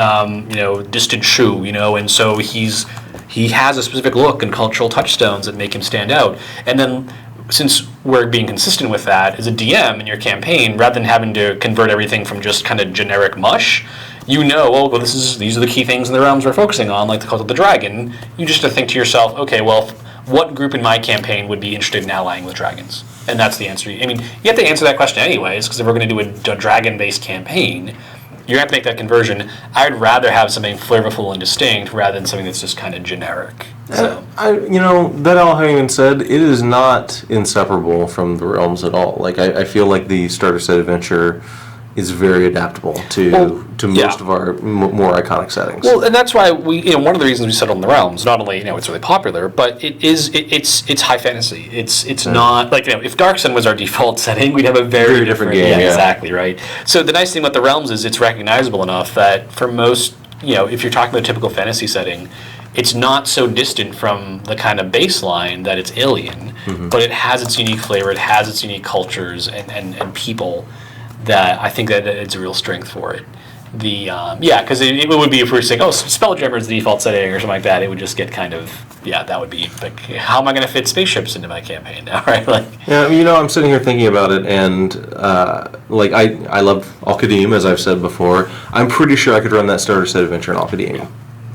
distant Shu, and so he has a specific look and cultural touchstones that make him stand out. And then, since we're being consistent with that, as a DM in your campaign, rather than having to convert everything from just kind of generic mush, these are the key things in the realms we're focusing on, like the Cult of the Dragon. You just have to think to yourself, okay, what group in my campaign would be interested in allying with dragons? And that's the answer. I mean, you have to answer that question anyways, because if we're going to do a dragon-based campaign, you're going to have to make that conversion. I'd rather have something flavorful and distinct rather than something that's just kind of generic. So. That all having been said, it is not inseparable from the realms at all. I feel like the starter set adventure is very adaptable to most of our more iconic settings. Well, and that's why one of the reasons we settled on the realms, not only it's really popular, but it's high fantasy. It's not if Dark Sun was our default setting, we'd have a very different game. Yeah, exactly, right. So the nice thing about the realms is it's recognizable enough that for most, if you're talking about a typical fantasy setting, it's not so distant from the kind of baseline that it's alien, but it has its unique flavor, it has its unique cultures and people, that I think that it's a real strength for it. Because it would be if we were saying, Spelljammer is the default setting or something like that, it would just get kind of, that would be how am I going to fit spaceships into my campaign now, right? I'm sitting here thinking about it, and I love Al-Qadim, as I've said before. I'm pretty sure I could run that starter set adventure in Al-Qadim.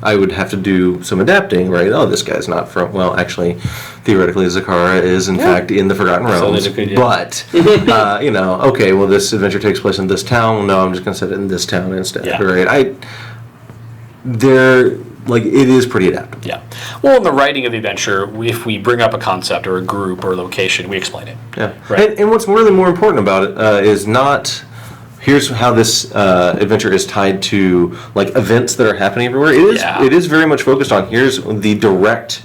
I would have to do some adapting, right? This guy's not from, actually, theoretically, Zakara is, in fact, in the Forgotten Realms. So but, this adventure takes place in this town. No, I'm just going to set it in this town instead, right? like it is pretty adaptable. Yeah. Well, in the writing of the adventure, if we bring up a concept or a group or a location, we explain it. Yeah. Right. And what's really more important about it is not here's how this adventure is tied to like events that are happening everywhere. It is very much focused on here's the direct,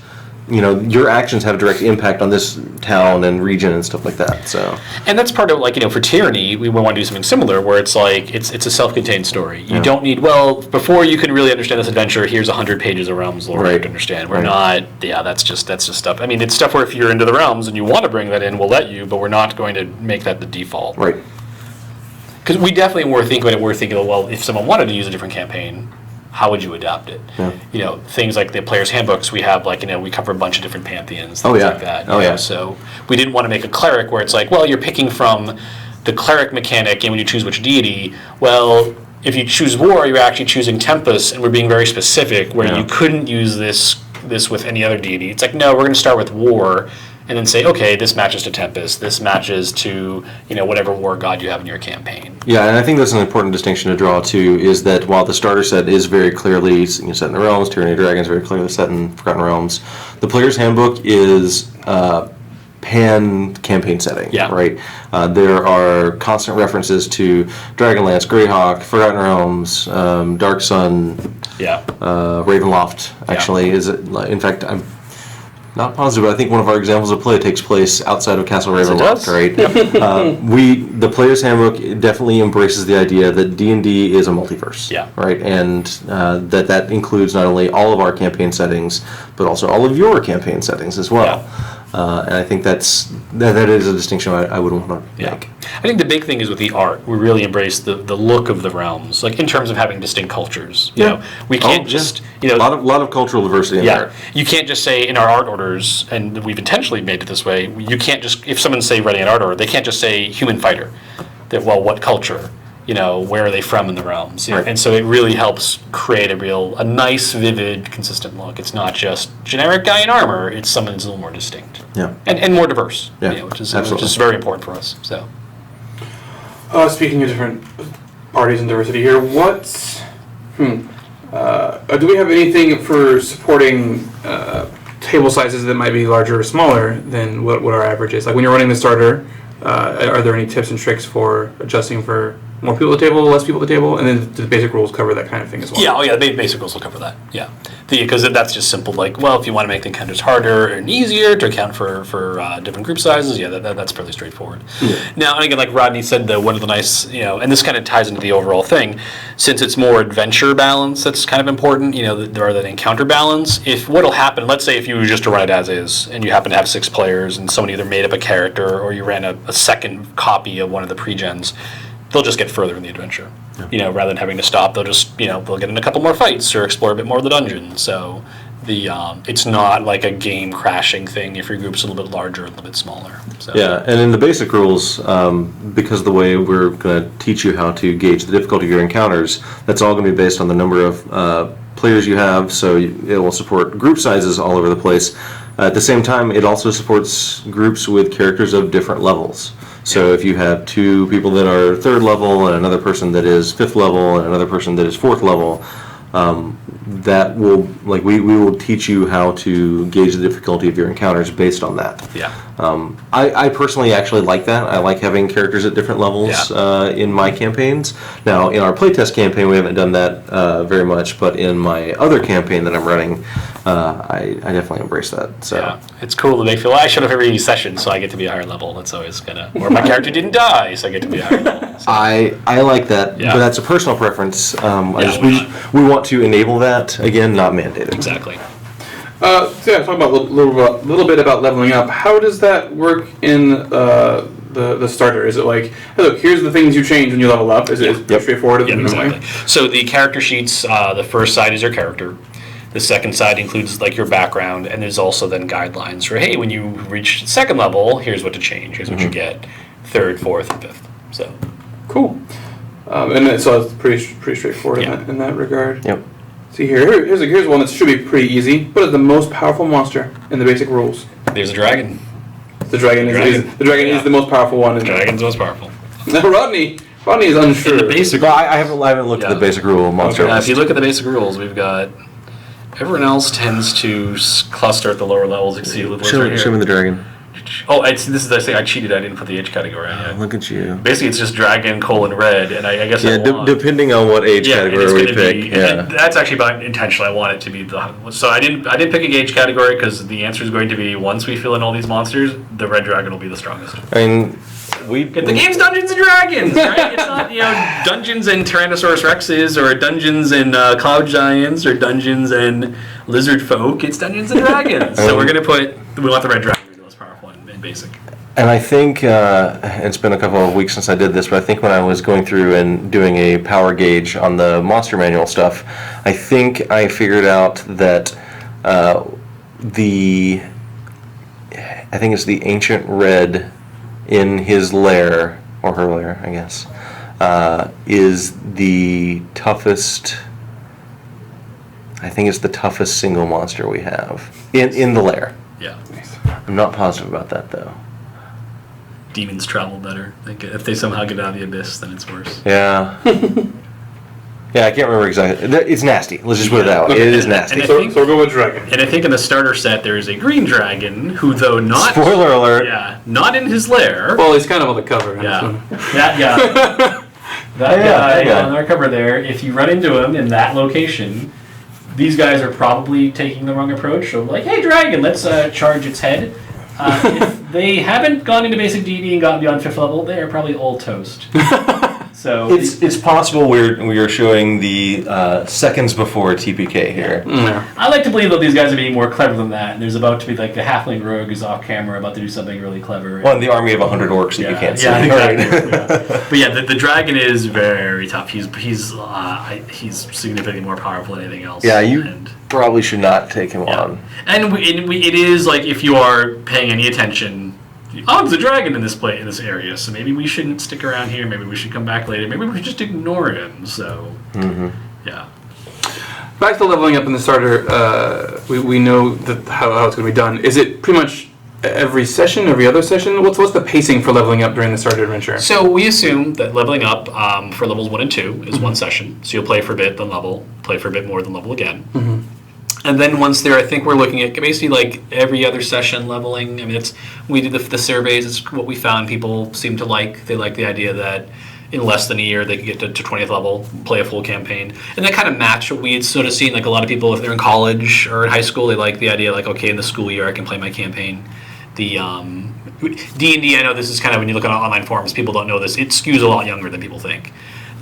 your actions have a direct impact on this town and region and stuff like that. So, and that's part of like for Tyranny, we want to do something similar where it's like it's a self-contained story. You don't need before you can really understand this adventure. Here's 100 pages of realms lore to understand. We're not. Yeah, that's just stuff. I mean, it's stuff where if you're into the realms and you want to bring that in, we'll let you, but we're not going to make that the default. Right. Because we definitely were thinking about it. We're thinking, well, if someone wanted to use a different campaign, how would you adapt it? Yeah. Things like the player's handbooks, we have we cover a bunch of different pantheons, things like that. So we didn't want to make a cleric where it's like, well, you're picking from the cleric mechanic, and when you choose which deity, well, if you choose war, you're actually choosing Tempest, and we're being very specific where you couldn't use this with any other deity. It's like, no, we're going to start with war, and then say, okay, this matches to Tempest, this matches to, whatever war god you have in your campaign. Yeah, and I think that's an important distinction to draw, too, is that while the starter set is very clearly set in the realms, Tyranny of Dragons very clearly set in Forgotten Realms, the player's handbook is pan-campaign setting, right? There are constant references to Dragonlance, Greyhawk, Forgotten Realms, Dark Sun, Ravenloft, actually. Is it? In fact, I'm not positive, but I think one of our examples of play takes place outside of Castle Ravenloft, right? The player's handbook definitely embraces the idea that D&D is a multiverse, right? And that includes not only all of our campaign settings, but also all of your campaign settings as well. And I think that is a distinction I would want to make. I think the big thing is with the art, we really embrace the look of the realms, like in terms of having distinct cultures. We can't a lot of cultural diversity in there. You can't just say in our art orders, and we've intentionally made it this way. You can't just if someone's writing an art order, they can't just say human fighter. That what culture? Where are they from in the realms? And so it really helps create a nice, vivid, consistent look. It's not just generic guy in armor. It's someone that's a little more distinct. And more diverse. Which is very important for us. So. Speaking of different parties and diversity here, do we have anything for supporting table sizes that might be larger or smaller than what our average is? Like when you're running the starter, are there any tips and tricks for adjusting for more people at the table, less people at the table, and then the basic rules cover that kind of thing as well? The basic rules will cover that. Because that's just simple. Like, well, if you want to make the encounters harder and easier to account for different group sizes, that's fairly straightforward. Now, and again, like Rodney said, one of the nice, and this kind of ties into the overall thing, since it's more adventure balance that's kind of important. Rather than encounter balance. If what'll happen, let's say if you were just to run it as is, and you happen to have 6 players, and someone either made up a character or you ran a second copy of one of the pre-gens. They'll just get further in the adventure. Rather than having to stop, they'll just, they'll get in a couple more fights or explore a bit more of the dungeon. So it's not like a game crashing thing if your group's a little bit larger, a little bit smaller. So. Yeah, and in the basic rules, because of the way we're going to teach you how to gauge the difficulty of your encounters, that's all going to be based on the number of players you have, so it will support group sizes all over the place. At the same time, it also supports groups with characters of different levels. So if you have 2 people that are 3rd level and another person that is 5th level and another person that is 4th level, that will we will teach you how to gauge the difficulty of your encounters based on that. I personally actually like that. I like having characters at different levels in my campaigns. Now in our playtest campaign we haven't done that very much, but in my other campaign that I'm running, I definitely embrace that. So it's cool to make feel I showed up every session, so I get to be a higher level. That's always or my character didn't die, so I get to be a higher level. So. I like that, but that's a personal preference. We want to enable that again, not mandate it. Exactly. Talk about a little bit about leveling up. How does that work in the starter? Is it like, hey, look, here's the things you change when you level up? Is it straightforward? Exactly. So the character sheets, the first side is your character. The second side includes your background, and there's also then guidelines for, hey, when you reach 2nd level, here's what to change. Here's what you get. 3rd, 4th, and 5th. So cool. And so it's pretty straightforward in that regard. Yep. See here's one that should be pretty easy. What is the most powerful monster in the basic rules? There's a dragon. The dragon is the most powerful one. The dragon's the most powerful. Now Rodney is unsure. In the basic, I haven't looked at the basic rule monster. If you look at the basic rules, we've got Everyone else tends to cluster at the lower levels. You see the Show me the dragon. Oh, this is I say I cheated. I didn't put the age category in yet. Look at you. Basically, it's just dragon, red, and I guess depending on what age category we pick. That's actually by intentional. I want it to be so I didn't pick a age category because the answer is going to be once we fill in all these monsters, the red dragon will be the strongest. I mean, the game's Dungeons and Dragons, right? It's not Dungeons and Tyrannosaurus Rexes or Dungeons and Cloud Giants or Dungeons and Lizard Folk. It's Dungeons and Dragons. So we want the red dragon. Basic. And I think it's been a couple of weeks since I did this, but I think when I was going through and doing a power gauge on the monster manual stuff, I think I figured out that I think it's the ancient red in his lair, or her lair, I guess, is the toughest. I think it's the toughest single monster we have in the lair. Yeah. I'm not positive about that, though. Demons travel better. If they somehow get out of the abyss, then it's worse. Yeah. Yeah, I can't remember exactly. It's nasty. Let's just put it that way. It is nasty. So we'll go with dragon. And I think in the starter set there is a green dragon who, though not... Spoiler alert. Yeah, not in his lair. Well, he's kind of on the cover. Yeah. That guy. That guy on our cover there, if you run into him in that location... These guys are probably taking the wrong approach. So like, hey, dragon, let's charge its head. If they haven't gone into basic D&D and gotten beyond 5th level, they are probably all toast. So it's possible we are showing the seconds before TPK here. Yeah. I like to believe that these guys are being more clever than that. And there's about to be like the halfling rogue is off camera about to do something really clever. Well, the army of 100 orcs that you can't see. Yeah, exactly. Yeah. But yeah, the dragon is very tough. He's significantly more powerful than anything else. Yeah, you probably should not take him on. And it is like if you are paying any attention. Oh, there's a dragon in this area, so maybe we shouldn't stick around here. Maybe we should come back later. Maybe we should just ignore him. So, yeah. Back to leveling up in the starter, we know that how it's going to be done. Is it pretty much every session, every other session? What's the pacing for leveling up during the starter adventure? So we assume that leveling up for levels 1 and 2 is one session. So you'll play for a bit, then level, play for a bit more, then level again. And then once there, I think we're looking at basically like every other session leveling. I mean, we did the surveys. It's what we found people seem to like. They like the idea that in less than a year they could get to 20th level, play a full campaign. And that kind of matched what we had sort of seen. Like a lot of people, if they're in college or in high school, they like the idea like, okay, in the school year I can play my campaign. The D&D, I know this is kind of, when you look at online forums, people don't know this. It skews a lot younger than people think.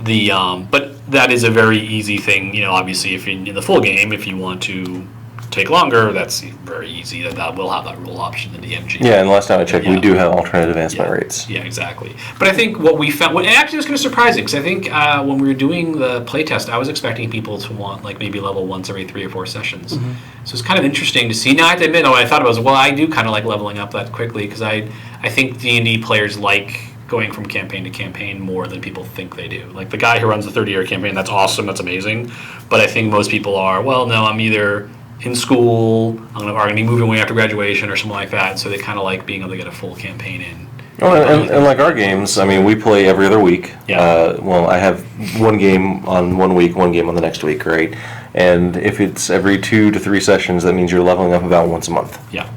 But that is a very easy thing, obviously if in the full game, if you want to take longer, that's very easy. That will have that rule option in the DMG. Yeah, and last time I checked, we do have alternate advancement rates. Yeah, exactly. But I think what we found, actually was kind of surprising, because I think when we were doing the playtest, I was expecting people to want like maybe level once every 3 or 4 sessions. So it's kind of interesting to see. Now I have to admit, what I thought was, well, I do kind of like leveling up that quickly, because I think D&D players like going from campaign to campaign more than people think they do. Like the guy who runs the 30-year campaign, that's awesome, that's amazing. But I think most people are, well, no, I'm either in school, I'm going to be moving away after graduation or something like that. So they kind of like being able to get a full campaign in. And like our games, I mean, we play every other week. Yeah. Well, I have one game on one week, one game on the next week, right? And if it's every 2 to 3 sessions, that means you're leveling up about once a month. Yeah.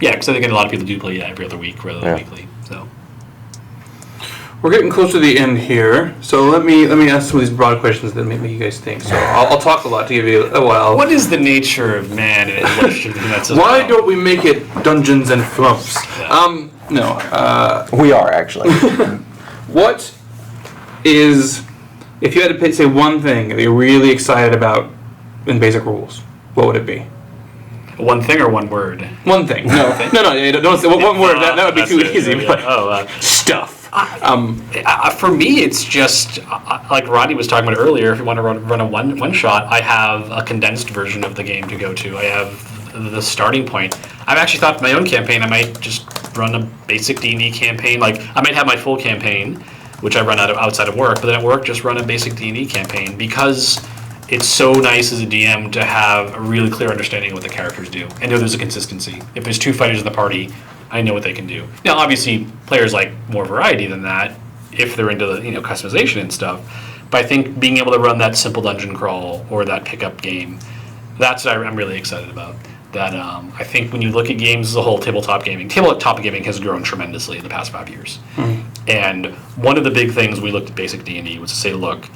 Yeah, because I think a lot of people do play every other week rather than weekly. So. We're getting close to the end here, so let me ask some of these broad questions that make you guys think. So I'll talk a lot to give you a while. What is the nature of man and his relationship? Why don't we make it Dungeons and Flumps? Yeah. No. We are, actually. What is, if you had to say one thing that you're really excited about in basic rules, what would it be? One thing or one word? One thing. No, don't say one word. That would be too easy. But stuff. For me, it's just like Rodney was talking about earlier. If you want to run a one shot, I have a condensed version of the game to go to. I have the starting point. I've actually thought for my own campaign, I might just run a basic D&D campaign. Like I might have my full campaign, which I run outside of work, but then at work, just run a basic D&D campaign because it's so nice as a DM to have a really clear understanding of what the characters do and know there's a consistency. If there's 2 fighters in the party, I know what they can do. Now, obviously, players like more variety than that if they're into the customization and stuff. But I think being able to run that simple dungeon crawl or that pickup game That's what I'm really excited about. That I think when you look at games as a whole, tabletop gaming has grown tremendously in the past 5 years. And one of the big things we looked at basic D&D was to say, look,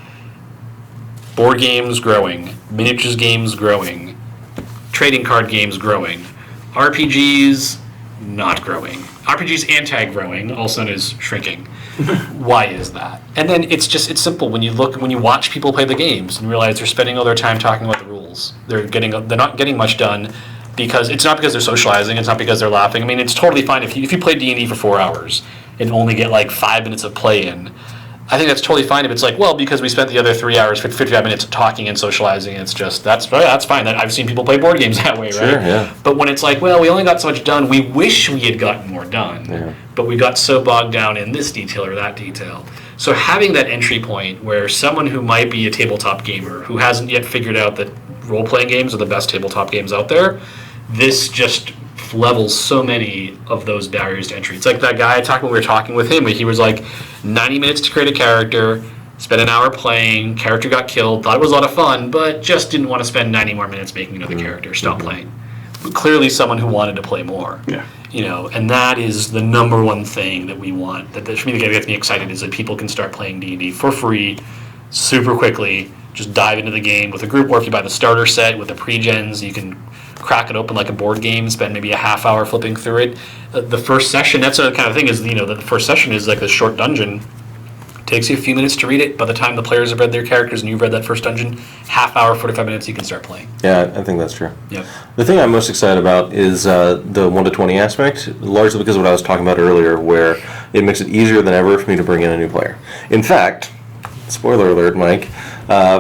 board games growing, miniatures games growing, trading card games growing, RPGs not growing. RPGs anti-growing, also known as shrinking. Why is that? And then it's simple. When you watch people play the games and realize they're spending all their time talking about the rules, they're not getting much done because it's not because they're socializing, it's not because they're laughing. I mean, it's totally fine if you play D&D for 4 hours and only get like 5 minutes of play in. I think that's totally fine if it's like, well, because we spent the other 3 hours, 55 minutes talking and socializing, it's just, that's fine. I've seen people play board games that way, right? Sure, yeah. But when it's like, well, we only got so much done, we wish we had gotten more done, but we got so bogged down in this detail or that detail. So having that entry point where someone who might be a tabletop gamer, who hasn't yet figured out that role-playing games are the best tabletop games out there, this just levels so many of those barriers to entry. It's like that guy I talked when we were talking with him, where he was like 90 minutes to create a character, spent an hour playing, character got killed, thought it was a lot of fun, but just didn't want to spend 90 more minutes making another character, stop playing. But clearly someone who wanted to play more. Yeah. You know, and that is the number one thing that we want, that for me that gets me excited, is that people can start playing D&D for free, super quickly, just dive into the game with a group, or if you buy the starter set with the pre-gens, you can crack it open like a board game, spend maybe a half hour flipping through it. The first session, that's the kind of thing, is, you know, the first session is like this short dungeon. Takes you a few minutes to read it. By the time the players have read their characters and you've read that first dungeon, half hour, 45 minutes, you can start playing. Yeah, I think that's true. Yep. The thing I'm most excited about is the 1 to 20 aspect, largely because of what I was talking about earlier, where it makes it easier than ever for me to bring in a new player. In fact, spoiler alert, Mike,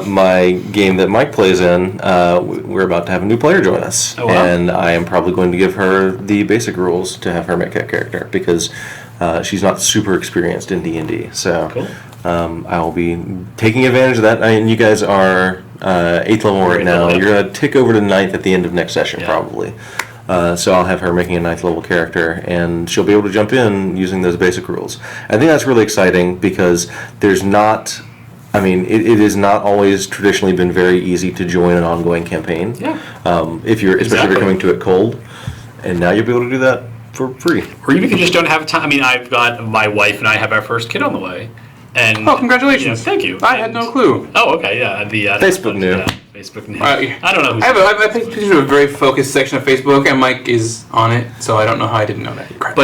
my game that Mike plays in, we're about to have a new player join us. Oh, wow. And I am probably going to give her the basic rules to have her make that character, because she's not super experienced in D&D. So Cool. I will be taking advantage of that. I mean, you guys are 8th level right now. Level. You're going to tick over to 9th at the end of next session, Yeah. probably. So I'll have her making a 9th level character, and she'll be able to jump in using those basic rules. I think that's really exciting, because there's not... I mean, it is not always traditionally been very easy to join an ongoing campaign. Yeah. Especially if you're coming to it cold, and now you'll be able to do that for free. Or even if you just don't have time. I mean, I've got, my wife and I have our first kid on the way. And Oh, congratulations. Yeah, thank you. I had no clue. Oh, okay, yeah. Facebook knew. Yeah, Facebook knew. I I don't know who's... I think to a very focused section of Facebook, and Mike is on it, so I don't know how I didn't know that. Crap.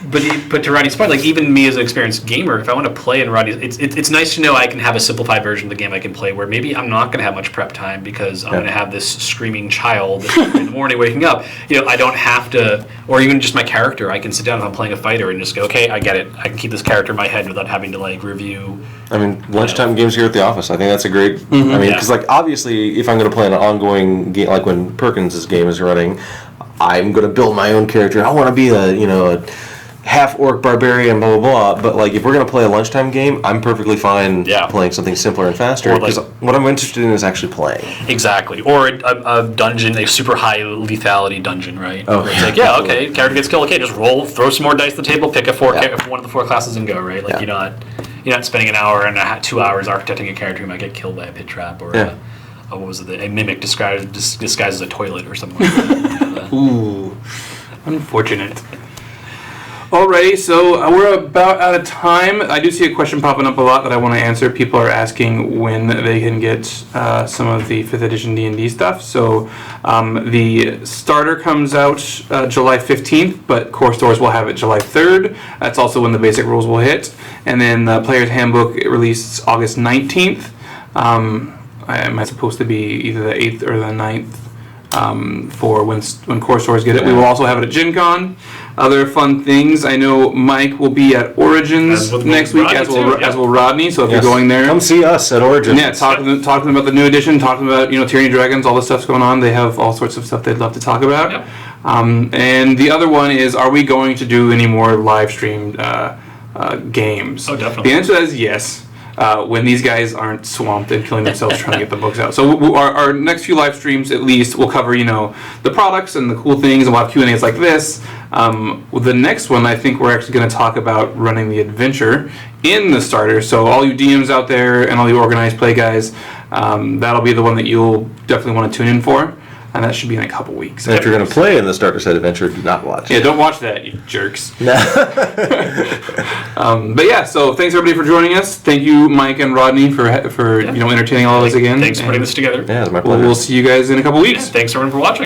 But to Rodney's point, like, even me as an experienced gamer, if I want to play in Rodney's, it's nice to know I can have a simplified version of the game I can play, where maybe I'm not going to have much prep time because I'm going to have this screaming child in the morning waking up. You know, I don't have to, or even just my character, I can sit down if I'm playing a fighter and just go, okay, I get it. I can keep this character in my head without having to, like, review. I mean, lunchtime games here at the office. I think that's a great... I mean, because, like, obviously, if I'm going to play an ongoing game, like when Perkins' game is running, I'm going to build my own character. I want to be a half-orc barbarian, blah, blah, blah. But, like, if we're going to play a lunchtime game, I'm perfectly fine playing something simpler and faster. Because what I'm interested in is actually playing. Exactly. Or a dungeon, a super high lethality dungeon, right? Oh, where it's like, yeah, okay, character gets killed, okay, just roll, throw some more dice on the table, pick one of the 4 classes and go, right? Like, you're not spending an hour and 2 hours architecting a character who might get killed by a pit trap, or what was it, a mimic disguised as a toilet or something like that. Ooh, unfortunate. Alrighty, so we're about out of time. I do see a question popping up a lot that I want to answer. People are asking when they can get some of the 5th edition D&D stuff. So the starter comes out July 15th, but core stores will have it July 3rd. That's also when the basic rules will hit. And then the Player's Handbook released August 19th. Am I supposed to be either the 8th or the 9th for when core stores get it? We will also have it at Gen Con. Other fun things, I know Mike will be at Origins next week, as will Rodney. So if you're going there, come see us at Origins. Yeah, talk to them about the new edition, talk to them about Tyranny Dragons, all the stuff's going on. They have all sorts of stuff they'd love to talk about. Yep. And the other one is, are we going to do any more live streamed games? Oh, definitely. The answer is yes. When these guys aren't swamped and killing themselves trying to get the books out. So our next few live streams, at least, will cover, the products and the cool things, and we'll have Q&As like this. The next one, I think we're actually going to talk about running the adventure in the starter. So all you DMs out there and all you organized play guys, that'll be the one that you'll definitely want to tune in for. and that should be in a couple weeks. And if you're going to play in the Starter Set adventure, do not watch. Yeah, don't watch that, you jerks. But yeah, so thanks everybody for joining us. Thank you, Mike and Rodney, for entertaining all of us again. Thanks for putting this together. Yeah, it's my pleasure. We'll see you guys in a couple weeks. Thanks everyone for watching.